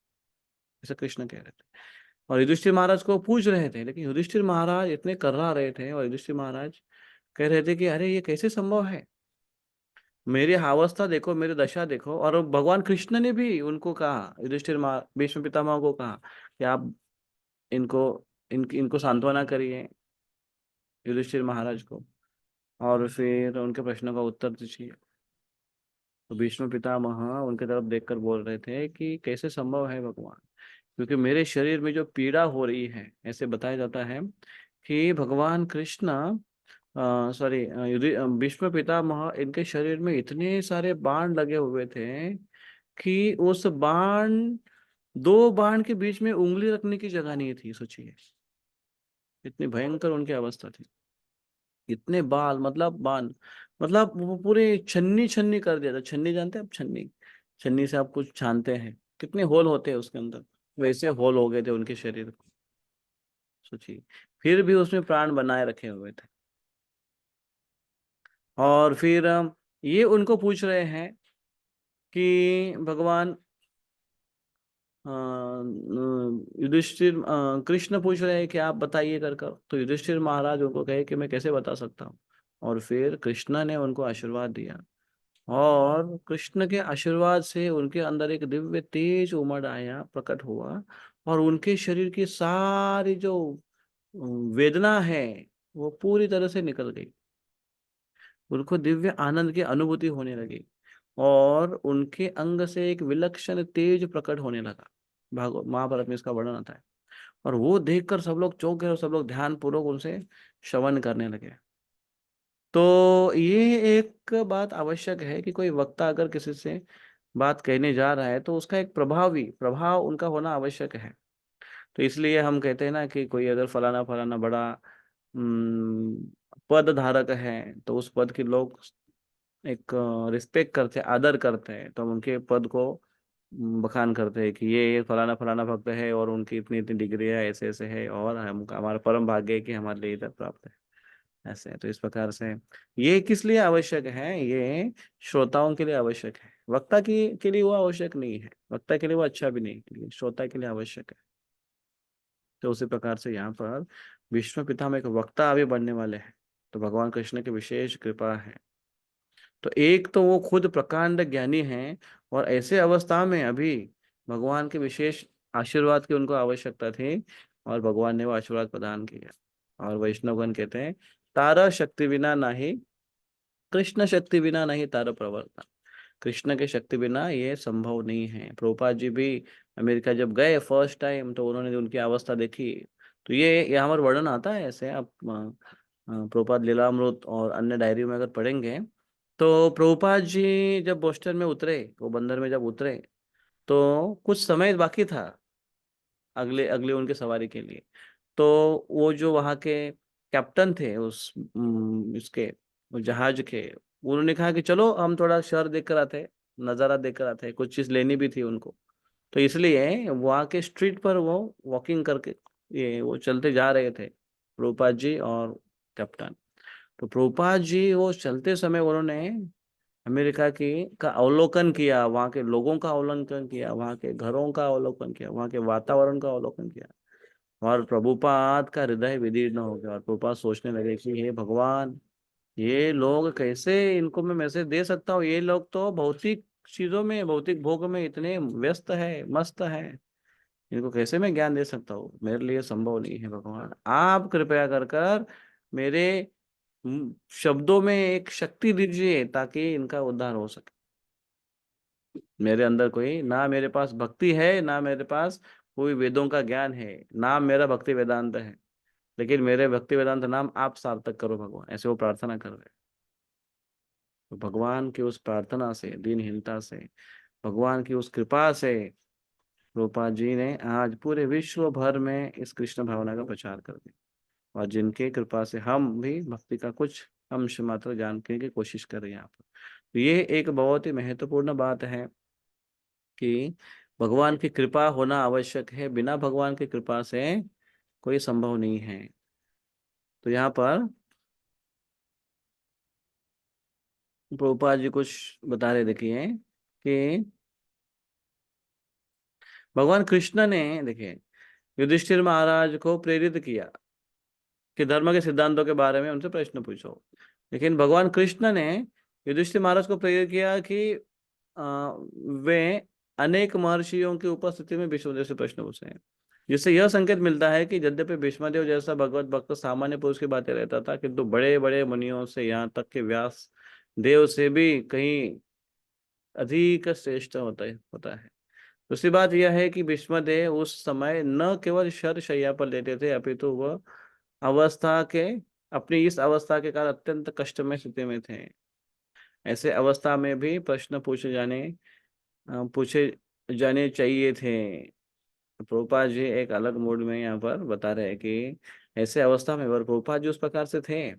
ऐसा कृष्ण कह रहे थे। और युधिष्ठिर महाराज को पूछ रहे थे, लेकिन युधिष्ठिर महाराज इतने कर्रा रहे थे और युधिष्ठिर महाराज कह रहे थे कि अरे ये कैसे संभव है, मेरी अवस्था देखो, मेरी दशा देखो। और भगवान कृष्ण ने भी उनको कहा, भीष्म पितामह को कहा कि आप इनको इनको सांत्वना करिए, युधिष्ठिर महाराज को, और फिर उनके प्रश्नों का उत्तर दीजिए। तो भीष्म पितामह उनके तरफ देखकर बोल रहे थे कि कैसे संभव है भगवान, क्योंकि मेरे शरीर में जो पीड़ा हो रही है, ऐसे बताया जाता है कि भगवान कृष्ण सॉरी भीष्म पितामह, इनके शरीर में इतने सारे बाण लगे हुए थे कि उस बाण दो बाण के बीच में उंगली रखने की जगह नहीं थी, सोचिए इतनी भयंकर उनकी अवस्था थी। इतने बाल, मतलब बाण, मतलब वो पूरे छन्नी छन्नी कर दिया था। छन्नी जानते हैं आप? छन्नी, छन्नी से आप कुछ छानते हैं, कितने होल होते हैं उसके अंदर, वैसे होल हो गए थे उनके शरीर को, सोचिए। फिर भी उसमें प्राण बनाए रखे हुए थे। और फिर ये उनको पूछ रहे हैं कि भगवान युधिष्ठिर, कृष्ण पूछ रहे हैं कि आप बताइए कर कर। तो युधिष्ठिर महाराज उनको कहे कि मैं कैसे बता सकता हूँ। और फिर कृष्ण ने उनको आशीर्वाद दिया, और कृष्ण के आशीर्वाद से उनके अंदर एक दिव्य तेज उमड़ आया, प्रकट हुआ, और उनके शरीर की सारी जो वेदना है वो पूरी तरह से निकल गई। उनको दिव्य आनंद की अनुभूति होने लगी, और उनके अंग से एक विलक्षण तेज प्रकट होने लगा। भागवत महाभारत में इसका वर्णन आता है। और वो देखकर सब लोग चौंक गए, और सब लोग ध्यान पूर्वक उनसे श्रवण करने लगे। तो ये एक बात आवश्यक है कि कोई वक्ता अगर किसी से बात कहने जा रहा है तो उसका एक प्रभावी प्रभाव उनका होना आवश्यक है। तो इसलिए हम कहते हैं ना कि कोई अगर फलाना फलाना बड़ा पद धारक है, तो उस पद के लोग एक रिस्पेक्ट करते हैं, आदर करते हैं, तो हम उनके पद को बखान करते हैं कि ये फलाना फलाना भक्त है, और उनकी इतनी इतनी डिग्री है, ऐसे ऐसे है, और हम हमारा परम भाग्य है कि हमारे लिए इधर प्राप्त है। ऐसे तो इस प्रकार से ये किस लिए आवश्यक है? ये श्रोताओं के लिए आवश्यक है। वक्ता की के लिए वो आवश्यक नहीं है, वक्ता के लिए वो अच्छा भी नहीं, लेकिन श्रोता के लिए आवश्यक है। तो उसी प्रकार से यहाँ पर विष्णु पितामह एक वक्ता अभी बनने वाले हैं, तो भगवान कृष्ण की विशेष कृपा है। तो एक तो वो खुद प्रकांड ज्ञानी हैं, और ऐसे अवस्था में अभी भगवान के विशेष आशीर्वाद की उनको आवश्यकता थी, और भगवान ने वो आशीर्वाद प्रदान किया। और वैष्णवगण कहते हैं, तारा शक्ति बिना नहीं, कृष्ण शक्ति बिना नहीं तारा प्रवर्तन। कृष्ण के शक्ति बिना ये संभव नहीं है। प्रभुपाद जी भी अमेरिका जब गए फर्स्ट टाइम, तो उन्होंने उनकी अवस्था देखी। तो ये यहाँ पर वर्णन आता है ऐसे, आप प्रभुपाद लीलामृत और अन्य डायरी में अगर पढ़ेंगे, तो प्रभुपाद जी जब बोस्टन में उतरे, वो बंदर में जब उतरे, तो कुछ समय बाकी था अगले अगले उनके सवारी के लिए। तो वो जो वहाँ के कैप्टन थे उस इसके उस जहाज के, उन्होंने कहा कि चलो हम थोड़ा शहर देख कर आते हैं, नज़ारा देख कर आते हैं, कुछ चीज़ लेनी भी थी उनको। तो इसलिए वहाँ के स्ट्रीट पर वो वॉकिंग करके ये वो चलते जा रहे थे, प्रभुपाद जी और कैप्टन। तो प्रभुपाद जी वो चलते समय उन्होंने अमेरिका की का अवलोकन किया, वहाँ के लोगों का अवलोकन किया, वहाँ के घरों का अवलोकन किया, वहाँ के वातावरण का अवलोकन किया। और प्रभुपाद का हृदय विदीर्ण हो गया, और प्रभुपाद सोचने लगे कि हे भगवान, ये लोग कैसे, इनको मैं मैसेज दे सकता हूँ? ये लोग तो भौतिक चीजों में, भौतिक भोग में इतने व्यस्त है, मस्त है, इनको कैसे मैं ज्ञान दे सकता हूँ? मेरे लिए संभव नहीं है। भगवान आप कृपया कर कर मेरे शब्दों में एक शक्ति दीजिए, ताकि इनका उद्धार हो सके। मेरे अंदर कोई, ना मेरे पास भक्ति है, ना मेरे पास कोई वेदों का ज्ञान है, नाम मेरा भक्ति वेदांत है, लेकिन मेरे भक्ति वेदांत नाम आप सार्थक करो भगवान, ऐसे वो प्रार्थना कर रहे हैं। तो भगवान की उस प्रार्थना से, दीनहीनता से, भगवान की उस कृपा से रूपा जी ने आज पूरे विश्व भर में इस कृष्ण भावना का प्रचार कर दिया, और जिनके कृपा से हम भी भक्ति का कुछ अंश मात्र जानने की कोशिश कर रहे हैं यहाँ पर। तो ये एक बहुत ही महत्वपूर्ण बात है कि भगवान की कृपा होना आवश्यक है, बिना भगवान की कृपा से कोई संभव नहीं है। तो यहाँ पर प्रभुपाद जी कुछ बता रहे, देखिए कि भगवान कृष्ण ने, देखिए, युधिष्ठिर महाराज को प्रेरित किया कि धर्म के सिद्धांतों के बारे में उनसे प्रश्न पूछो। लेकिन भगवान कृष्ण ने युधिष्ठिर महाराज को प्रेरित किया कि वे अनेक महर्षियों की उपस्थिति में भीष्मदेव से प्रश्न पूछे हैं, जिससे यह संकेत मिलता है कि यद्यपि भीष्मदेव जैसा भगवत भक्त सामान्य पुरुष की बातें रहता था, किंतु बड़े बड़े मुनियों से, यहाँ तक कि व्यास देव से भी कहीं अधिक श्रेष्ठ होता है। दूसरी बात यह है कि भीष्मदेव उस समय न केवल शर शैया पर लेते थे, अपितु वह अवस्था के अपनी इस अवस्था के कारण अत्यंत कष्टमय स्थिति में थे। ऐसे अवस्था में भी प्रश्न पूछे जाने चाहिए थे। प्रभुपाद जी एक अलग मूड में यहाँ पर बता रहे हैं कि ऐसे अवस्था में, और प्रभुपाद जी उस प्रकार से थे,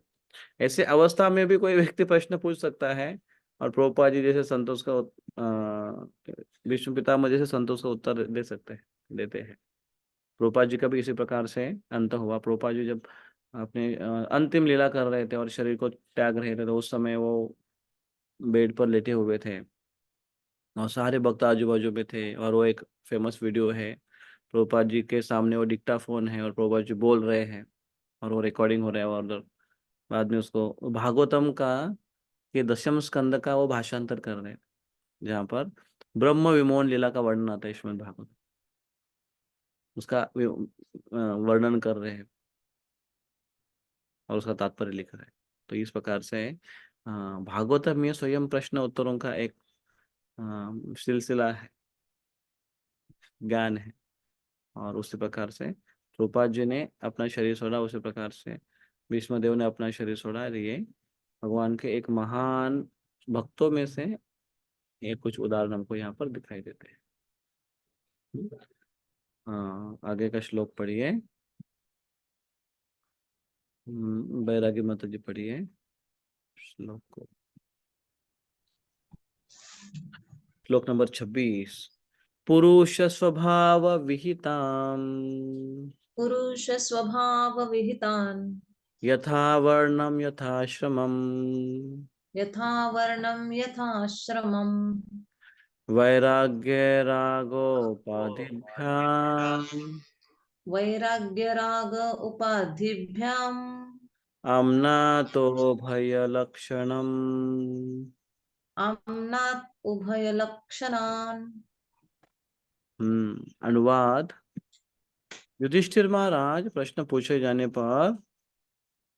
ऐसे अवस्था में भी कोई व्यक्ति प्रश्न पूछ सकता है, और प्रभुपाद जी जैसे संतोष का विष्णु पितामह जैसे संतोष का उत्तर दे सकते हैं, देते हैं। प्रभुपाद जी का भी इसी प्रकार से अंत हुआ। प्रभुपाद जी जब अपने अंतिम लीला कर रहे थे और शरीर को त्याग रहे थे, तो उस समय वो बेड पर लेटे हुए थे और सारे भक्त आजू बाजू में थे, और वो एक फेमस वीडियो है, प्रभुपाद जी के सामने वो डिक्टाफोन है और प्रभुपाद जी बोल रहे हैं और वो रिकॉर्डिंग हो रहा है, और बाद में उसको भागवतम का के दशम स्कंद का वो भाषांतर कर रहे हैं, जहाँ पर ब्रह्म विमोहन लीला का वर्णन आता है श्रीमद् भागवत, उसका वर्णन कर रहे हैं और उसका तात्पर्य लिख रहे हैं। तो इस प्रकार से भागवतम में स्वयं प्रश्न उत्तरों का एक सिलसिला है, ज्ञान है। और उसी प्रकार से प्रभुपाद जी ने अपना शरीर छोड़ा, उसी प्रकार से भीष्म देव ने अपना शरीर छोड़ा। ये भगवान के एक महान भक्तों में से ये कुछ उदाहरण हमको यहाँ पर दिखाई देते हैं। आगे का श्लोक पढ़िए। बैरागी माता जी पढ़िए श्लोक को, श्लोक नंबर 26। पुरुष स्वभाव विहिताम पुरुष स्वभाव विहितान् यथा वर्णम यथाश्रमम यथा वर्णं यथाश्रमम् वैराग्य रागोपाधिभ्याम वैराग्यराग उपाधिभ्याम् अम्नातो भयलक्षणम। आम्नात् उभयलक्षणान्। अनुवाद। युधिष्ठिर महाराज प्रश्न पूछे जाने पर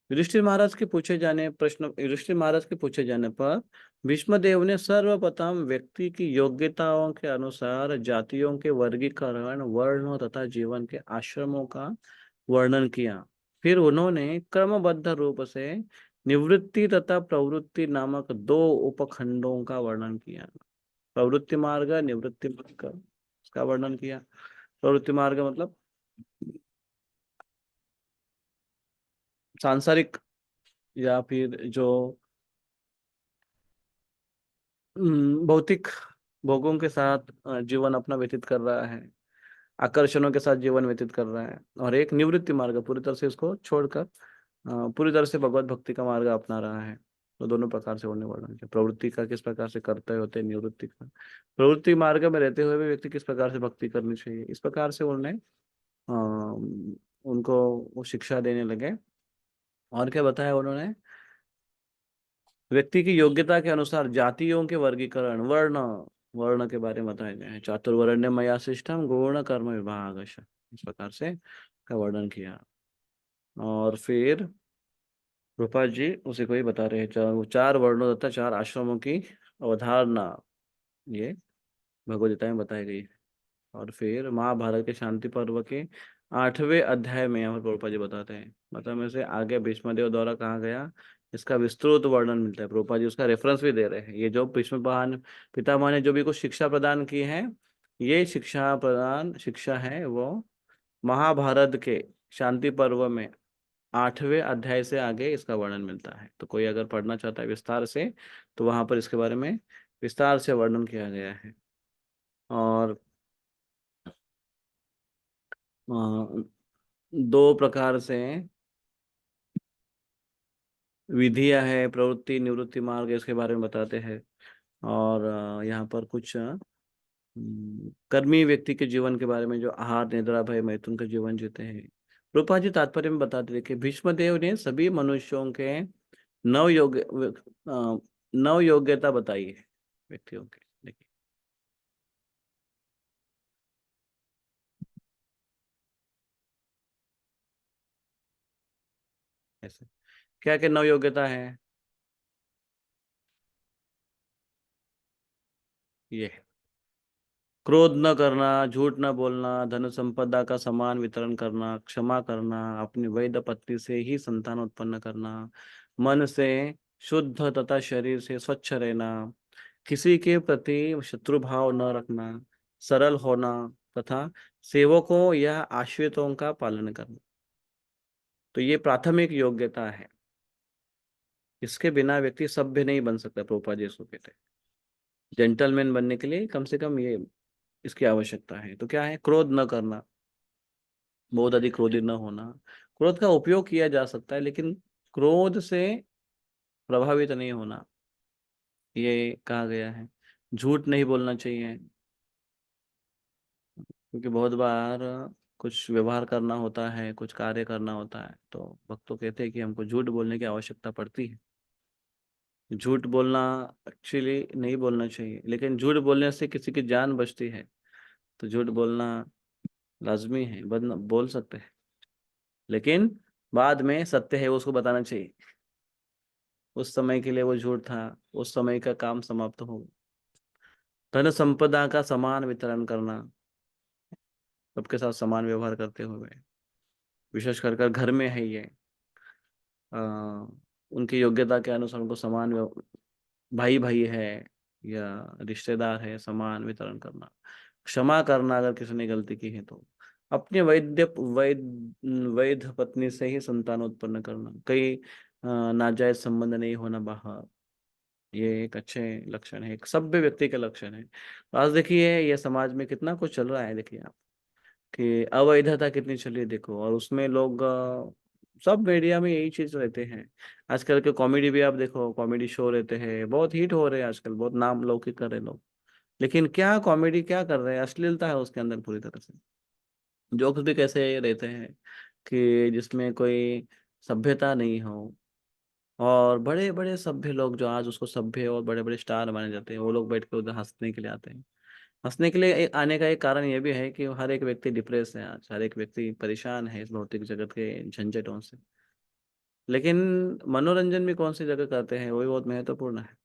युधिष्ठिर महाराज के पूछे जाने पर भीष्मदेव ने सर्वप्रथम व्यक्ति की योग्यताओं के अनुसार जातियों के वर्गीकरण, वर्णों तथा जीवन के आश्रमों का वर्णन किया। फिर उन्होंने क्रमबद्ध रूप से निवृत्ति तथा प्रवृत्ति नामक दो उपखंडों का वर्णन किया। प्रवृत्ति मार्ग, निवृत्ति मार्ग, इसका वर्णन किया। प्रवृत्ति मार्ग मतलब सांसारिक या फिर जो भौतिक भोगों के साथ जीवन अपना व्यतीत कर रहा है, आकर्षणों के साथ जीवन व्यतीत कर रहा है, और एक निवृत्ति मार्ग, पूरी तरह से इसको छोड़कर पूरी तरह से भगवत भक्ति का मार्ग अपना रहा है। तो दोनों प्रकार से उन्हें वर्णन किया। प्रवृत्ति का किस प्रकार से करते होते, निवृत्ति का, प्रवृत्ति मार्ग में रहते हुए भी व्यक्ति किस प्रकार से भक्ति करनी चाहिए, इस प्रकार से उन्होंने उनको वो शिक्षा देने लगे। और क्या बताया उन्होंने? व्यक्ति की योग्यता के अनुसार जातियों के वर्गीकरण, वर्ण वर्ण के बारे में बताया गया है। चातुर्वर्ण्य मया शिष्टम गुण कर्म विभाग, इस प्रकार से का वर्णन किया। और फिर रूपा जी उसी को ही बता रहे हैं, चार वर्णों तथा चार आश्रमों की अवधारणा ये भगवद गीता में बताई गई है। और फिर महाभारत के शांति पर्व के 8वें अध्याय में यहाँ पर प्रभुपाद जी बताते हैं, मतलब में से आगे भीष्मदेव द्वारा कहा गया इसका विस्तृत वर्णन मिलता है। प्रभुपाद जी उसका रेफरेंस भी दे रहे हैं। ये जो भीष्म पितामह ने जो भी कुछ शिक्षा प्रदान की है, ये शिक्षा है वो महाभारत के शांति पर्व में 8वें अध्याय से आगे इसका वर्णन मिलता है। तो कोई अगर पढ़ना चाहता है विस्तार से, तो वहां पर इसके बारे में विस्तार से वर्णन किया गया है। और दो प्रकार से विधियां है, प्रवृत्ति निवृत्ति मार्ग, इसके बारे में बताते हैं। और यहाँ पर कुछ कर्मी व्यक्ति के जीवन के बारे में, जो आहार निद्रा भय मैथुन का जीवन जीते हैं। रूपा जी तात्पर्य में बताते थे कि भीष्मदेव ने सभी मनुष्यों के नव योग्यता बताई है व्यक्तियों के। देखिए ऐसे क्या क्या नव योग्यता है, ये क्रोध न करना, झूठ न बोलना, धन संपदा का समान वितरण करना, क्षमा करना, अपनी वैध पत्नी से ही संतान उत्पन्न करना, मन से शुद्ध तथा शरीर से स्वच्छ रहना, किसी के प्रति शत्रु भाव न रखना, सरल होना, तथा सेवकों या आश्रितों का पालन करना। तो ये प्राथमिक योग्यता है, इसके बिना व्यक्ति सभ्य नहीं बन सकता। प्रभुपाद जी इसको कहते हैं जेंटलमैन बनने के लिए कम से कम ये इसकी आवश्यकता है। तो क्या है? क्रोध न करना, बहुत अधिक क्रोधित न होना। क्रोध का उपयोग किया जा सकता है लेकिन क्रोध से प्रभावित नहीं होना, ये कहा गया है। झूठ नहीं बोलना चाहिए, क्योंकि बहुत बार कुछ व्यवहार करना होता है, कुछ कार्य करना होता है, तो भक्तों कहते हैं कि हमको झूठ बोलने की आवश्यकता पड़ती है। झूठ बोलना एक्चुअली नहीं बोलना चाहिए, लेकिन झूठ बोलने से किसी की जान बचती है, तो झूठ बोलना लाजमी है, बोल सकते हैं, लेकिन बाद में सत्य है वो उसको बताना चाहिए। उस समय के लिए वो झूठ था, उस समय का काम समाप्त हो। धन संपदा का समान वितरण करना, सबके साथ समान व्यवहार करते हुए, विशेष कर कर घर में है ये, आ, उनकी योग्यता के अनुसार उनको समान भाई भाई है या रिश्तेदार है, समान वितरण करना। क्षमा करना अगर किसी ने गलती की है तो। अपने वैध पत्नी से ही संतान उत्पन्न करना, कई नाजायज संबंध नहीं होना बाहर, ये एक अच्छे लक्षण है, एक सभ्य व्यक्ति के लक्षण है। तो आज देखिए ये समाज में कितना कुछ चल रहा है, देखिए आप कि अवैधता कितनी चली है देखो, और उसमें लोग सब मीडिया में यही चीज रहते हैं। आजकल के कॉमेडी भी आप देखो, कॉमेडी शो रहते हैं, बहुत हिट हो रहे हैं आजकल, बहुत नाम लौकिक कर रहे हैं लोग। लेकिन क्या कॉमेडी क्या कर रहे हैं, अश्लीलता है उसके अंदर पूरी तरह से। जोक्स भी कैसे रहते हैं कि जिसमें कोई सभ्यता नहीं हो, और बड़े बड़े सभ्य लोग जो आज उसको सभ्य और बड़े बड़े स्टार माने जाते हैं, वो लोग बैठ के उधर हंसने के लिए आते हैं। हंसने के लिए आने का एक कारण ये भी है कि हर एक व्यक्ति डिप्रेस है आज, हर एक व्यक्ति परेशान है इस भौतिक जगत के झंझटों से। लेकिन मनोरंजन भी कौन सी जगह करते हैं, वो भी बहुत महत्वपूर्ण है।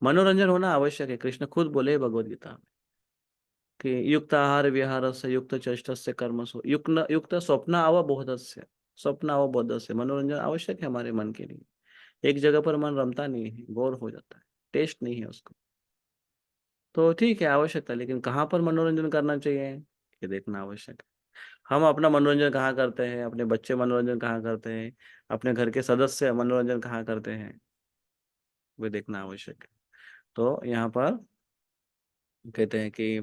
मनोरंजन होना आवश्यक है। कृष्ण खुद बोले भगवद गीता में कि युक्त आहार विहार से युक्त चेष्टस्य कर्मसु युक्त स्वप्न अवबोधस्य, स्वप्न अवबोधस्य। मनोरंजन आवश्यक है हमारे मन के लिए। एक जगह पर मन रमता नहीं है, बोर हो जाता है, टेस्ट नहीं है उसको। तो ठीक है, आवश्यकता, लेकिन कहाँ पर मनोरंजन करना चाहिए ये देखना आवश्यक है। हम अपना मनोरंजन कहाँ करते हैं, अपने बच्चे मनोरंजन कहाँ करते हैं, अपने घर के सदस्य मनोरंजन कहाँ करते हैं, वो देखना आवश्यक है। तो यहाँ पर कहते हैं कि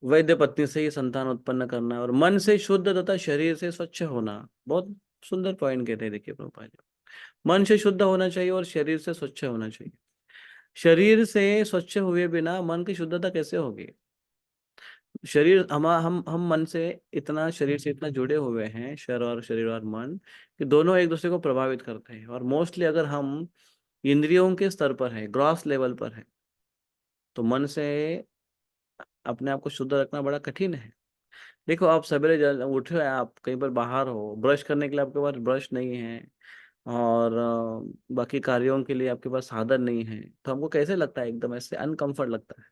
वैद्य पत्नी से ही संतान उत्पन्न करना और मन से शुद्ध तथा शरीर से स्वच्छ होना। बहुत सुंदर पॉइंट कहते हैं, देखिए प्रभुपाद जी। मन से शुद्ध होना चाहिए और शरीर से स्वच्छ होना चाहिए। शरीर से स्वच्छ हुए बिना मन की शुद्धता कैसे होगी? शरीर हम मन से इतना, शरीर से इतना जुड़े हुए हैं, शरीर और मन, कि दोनों एक दूसरे को प्रभावित करते हैं। और मोस्टली अगर हम इंद्रियों के स्तर पर है, ग्रॉस लेवल पर है, तो मन से अपने आप को शुद्ध रखना बड़ा कठिन है। देखो आप सवेरे उठे हैं, आप कहीं पर बाहर हो, ब्रश करने के लिए आपके पास ब्रश नहीं है, और बाकी कार्यों के लिए आपके पास साधन नहीं है, तो हमको कैसे लगता है? एकदम ऐसे अनकंफर्ट लगता है।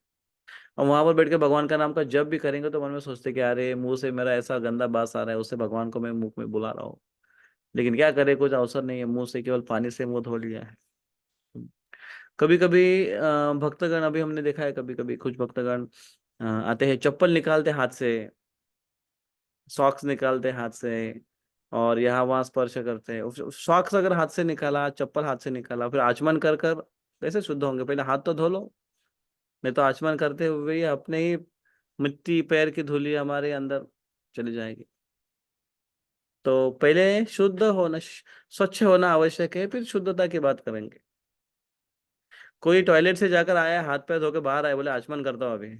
और वहां पर बैठ के भगवान का नाम का जप भी करेंगे तो मन में सोचते कि अरे मुंह से मेरा ऐसा गंदा बास आ रहा है, उससे भगवान को मैं मुंह में बुला रहा हूँ। लेकिन क्या करे, कुछ अवसर नहीं है, मुंह से केवल पानी से मुंह धो लिया है। कभी कभी भक्तगण, अभी हमने देखा है, कभी कभी कुछ भक्तगण आते हैं, चप्पल निकालते हाथ से, सॉक्स निकालते हाथ से, और यहाँ वहां स्पर्श करते हैं। सॉक्स अगर हाथ से निकाला, चप्पल हाथ से निकाला, फिर आचमन कर कर कैसे शुद्ध होंगे? पहले हाथ तो धो लो। नहीं तो आचमन करते हुए ही अपने ही मिट्टी, पैर की धूली हमारे अंदर चली जाएगी। तो पहले शुद्ध होना, स्वच्छ होना आवश्यक है, फिर शुद्धता की बात करेंगे। कोई टॉयलेट से जाकर आया, हाथ पैर धो के बाहर आए, बोले आचमन करता हूं अभी,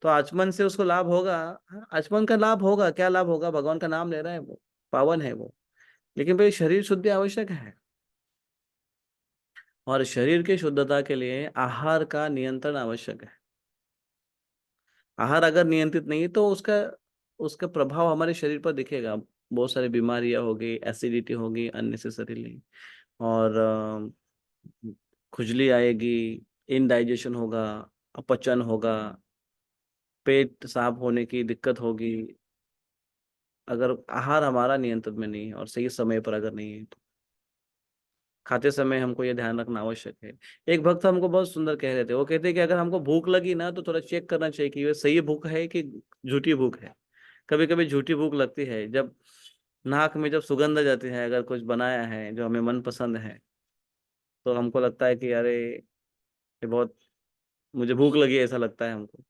तो आचमन से उसको लाभ होगा? हाँ, आचमन का लाभ होगा। क्या लाभ होगा? भगवान का नाम ले रहा है वो, पावन है वो। लेकिन भाई शरीर शुद्धि आवश्यक है, और शरीर की शुद्धता के लिए आहार का नियंत्रण आवश्यक है। आहार अगर नियंत्रित नहीं तो उसका उसका प्रभाव हमारे शरीर पर दिखेगा। बहुत सारी बीमारियां होगी, एसिडिटी होगी अननेसेसरीली, और खुजली आएगी, इनडाइजेशन होगा, अपचन होगा, पेट साफ होने की दिक्कत होगी, अगर आहार हमारा नियंत्रण में नहीं है और सही समय पर अगर नहीं है तो। खाते समय हमको ये ध्यान रखना आवश्यक है। एक भक्त हमको बहुत सुंदर कह रहे थे, वो कहते हैं कि अगर हमको भूख लगी ना तो थोड़ा चेक करना चाहिए कि ये सही भूख है कि झूठी भूख है। कभी कभी झूठी भूख लगती है, जब नाक में जब सुगंध आ जाती है, अगर कुछ बनाया है जो हमें मन पसंद है, तो हमको लगता है कि अरे ये बहुत, मुझे भूख लगी है, ऐसा लगता है हमको।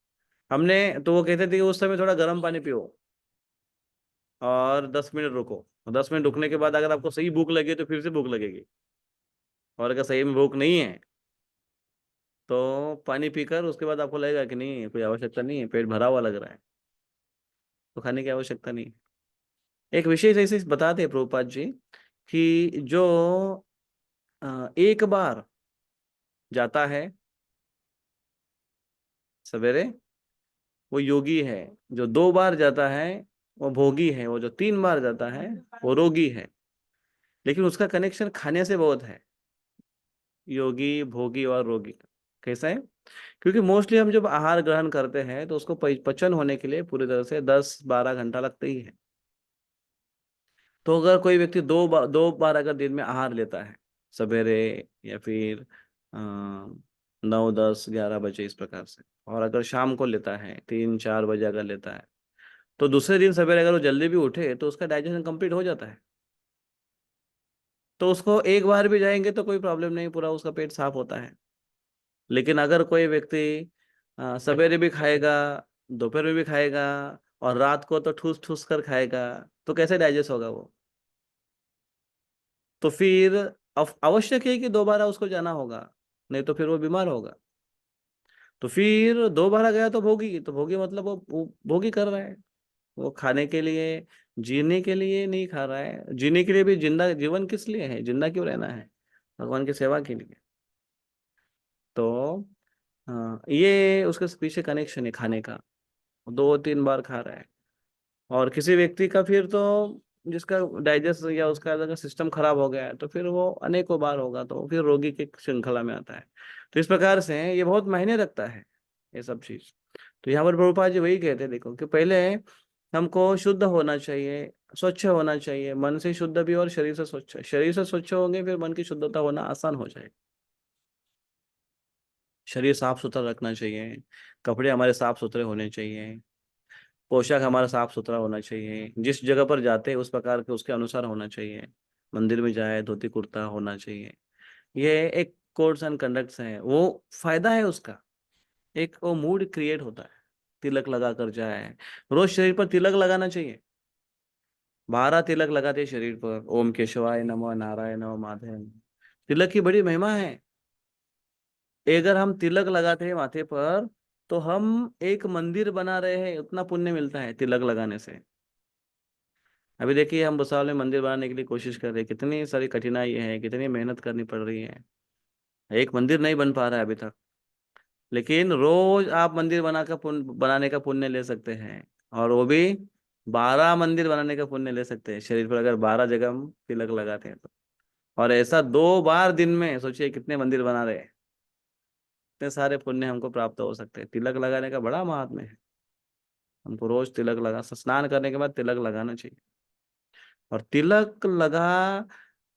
हमने तो वो कहते थे कि उस समय थोड़ा गर्म पानी पियो और 10 मिनट रुको। 10 मिनट रुकने के बाद अगर आपको सही भूख लगी तो फिर से भूख लगेगी, और अगर सही में भूख नहीं है तो पानी पीकर उसके बाद आपको लगेगा कि नहीं, कोई आवश्यकता नहीं है, पेट भरा हुआ लग रहा है, तो खाने की आवश्यकता नहीं है। एक विशेष ऐसे बताते हैं प्रभुपाद जी कि जो एक बार जाता है सवेरे वो योगी है, जो 2 बार जाता है वो भोगी है, वो जो 3 बार जाता है वो रोगी है। लेकिन उसका कनेक्शन खाने से बहुत है, योगी भोगी और रोगी। कैसा है? क्योंकि मोस्टली हम जब आहार ग्रहण करते हैं तो उसको पचन होने के लिए पूरी तरह से 10-12 घंटा लगते ही है। तो अगर कोई व्यक्ति 2 बार अगर दिन में आहार लेता है, सवेरे या फिर 9, 10, 11 बजे इस प्रकार से, और अगर शाम को लेता है 3-4 बजे अगर लेता है, तो दूसरे दिन सवेरे अगर वो जल्दी भी उठे तो उसका डाइजेशन कंप्लीट हो जाता है। तो उसको एक बार भी जाएंगे तो कोई प्रॉब्लम नहीं, पूरा उसका पेट साफ होता है। लेकिन अगर कोई व्यक्ति सवेरे भी खाएगा, दोपहर में भी खाएगा, और रात को तो ठूस ठूस कर खाएगा, तो कैसे डाइजेस्ट होगा वो? तो फिर आवश्यक है कि दोबारा उसको जाना होगा, नहीं तो फिर वो बीमार होगा। तो फिर 2 बार गया तो भोगी, तो भोगी मतलब वो भोगी कर रहा है। वो खाने के लिए, जीने के लिए नहीं खा रहा है। जीने के लिए भी, जिंदा जीवन किस लिए है, जिंदा क्यों रहना है? भगवान की सेवा के लिए। तो हाँ, ये उसके पीछे कनेक्शन है खाने का। 2-3 बार खा रहा है। और किसी व्यक्ति का फिर तो, जिसका डाइजेस्ट या उसका अगर सिस्टम खराब हो गया है, तो फिर वो अनेकों बार होगा, तो फिर रोगी की श्रृंखला में आता है। तो इस प्रकार से ये बहुत मायने रखता है ये सब चीज। तो यहाँ पर प्रभुपाद जी वही कहते हैं, देखो कि पहले हमको शुद्ध होना चाहिए, स्वच्छ होना चाहिए, मन से शुद्ध भी और शरीर से स्वच्छ। शरीर से स्वच्छ होंगे फिर मन की शुद्धता होना आसान हो जाएगा। शरीर साफ सुथरा रखना चाहिए, कपड़े हमारे साफ सुथरे होने चाहिए, पोशाक हमारा साफ सुथरा होना चाहिए, जिस जगह पर जाते हैं उस प्रकार के उसके अनुसार होना चाहिए। मंदिर में जाए धोती कुर्ता होना चाहिए। ये एक कोड्स एंड कंडक्ट्स है, वो फायदा है उसका। एक वो मूड क्रिएट होता है। तिलक लगा कर जाए, रोज शरीर पर तिलक लगाना चाहिए। 12 तिलक लगाते हैं शरीर पर, ओम केशवाय नमः, नारायण नमः, माधव नमः। तिलक की बड़ी महिमा है। अगर हम तिलक लगाते हैं माथे पर, तो हम एक मंदिर बना रहे हैं, उतना पुण्य मिलता है तिलक लगाने से। अभी देखिए हम भुसावल में मंदिर बनाने के लिए कोशिश कर रहे हैं, कितनी सारी कठिनाई है, कितनी मेहनत करनी पड़ रही है। एक मंदिर नहीं बन पा रहा है अभी तक। लेकिन रोज आप मंदिर बनाने का पुण्य ले सकते हैं। और वो भी 12 मंदिर बनाने का पुण्य ले सकते हैं, शरीर पर अगर 12 जगह हम तिलक लगाते हैं तो। और ऐसा 2 बार दिन में सोचिए कितने मंदिर बना रहे हैं। इतने सारे पुण्य हमको प्राप्त हो सकते हैं। तिलक लगाने का बड़ा महात्म्य है। हमको रोज तिलक लगा, स्नान करने के बाद तिलक लगाना चाहिए। और तिलक लगा,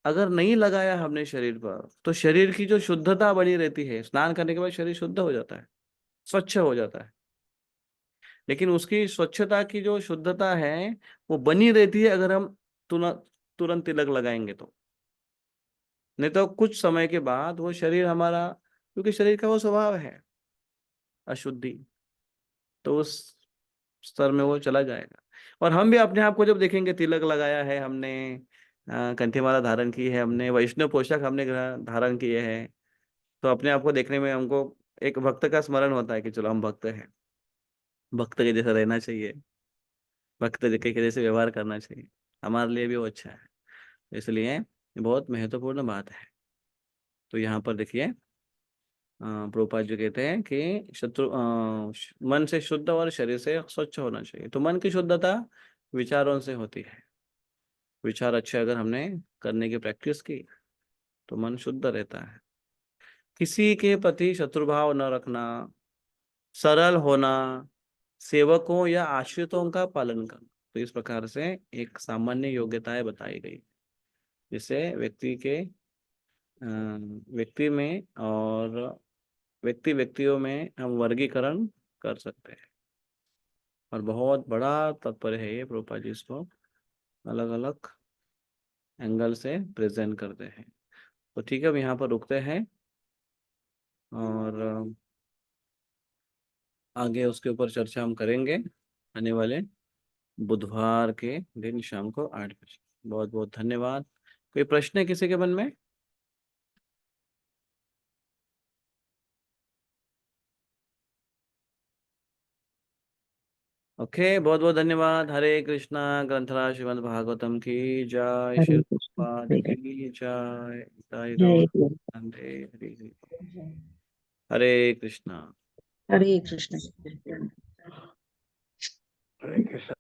अगर नहीं लगाया हमने शरीर पर, तो शरीर की जो शुद्धता बनी रहती है, स्नान करने के बाद शरीर शुद्ध हो जाता है, स्वच्छ हो जाता है। लेकिन उसकी स्वच्छता की जो शुद्धता है वो बनी रहती है अगर हम तुरंत तुरंत तिलक लगाएंगे तो। नहीं तो कुछ समय के बाद वो शरीर हमारा, क्योंकि शरीर का वो स्वभाव है अशुद्धि, तो उस स्तर में वो चला जाएगा। और हम भी अपने आप को जब देखेंगे, तिलक लगाया है हमने, कंठीमाला धारण की है हमने, वैष्णव पोशाक हमने धारण किए हैं, तो अपने आप को देखने में हमको एक भक्त का स्मरण होता है कि चलो हम भक्त हैं। भक्त के जैसा रहना चाहिए, भक्त के जैसे व्यवहार करना चाहिए, हमारे लिए भी वो अच्छा है। इसलिए ये बहुत महत्वपूर्ण बात है। तो यहाँ पर देखिए प्रभुपाद जी कहते हैं कि मन से शुद्ध और शरीर से स्वच्छ होना चाहिए। तो मन की शुद्धता विचारों से होती है। विचार अच्छे अगर हमने करने की प्रैक्टिस की तो मन शुद्ध रहता है। किसी के प्रति शत्रुभाव न रखना, सरल होना, सेवकों या आश्रितों का पालन करना। तो इस प्रकार से एक सामान्य योग्यताएं बताई गई, जिससे व्यक्ति के व्यक्ति में और व्यक्तियों में हम वर्गीकरण कर सकते हैं। और बहुत बड़ा तात्पर्य है ये, प्रभुपाद जी इसको अलग अलग एंगल से प्रेजेंट करते हैं। तो ठीक है, अब यहाँ पर रुकते हैं और आगे उसके ऊपर चर्चा हम करेंगे आने वाले बुधवार के दिन शाम को 8 बजे। बहुत बहुत धन्यवाद। कोई प्रश्न है किसी के मन में? ओके, बहुत बहुत धन्यवाद। हरे कृष्णा। ग्रंथराज श्रीमद् भागवतम की जय, श्री हरे कृष्ण प्रभुपाद हरे की जय। जय जय राम। गुरु, हरे हरे हरे कृष्णा। हरे कृष्ण। हरे कृष्ण।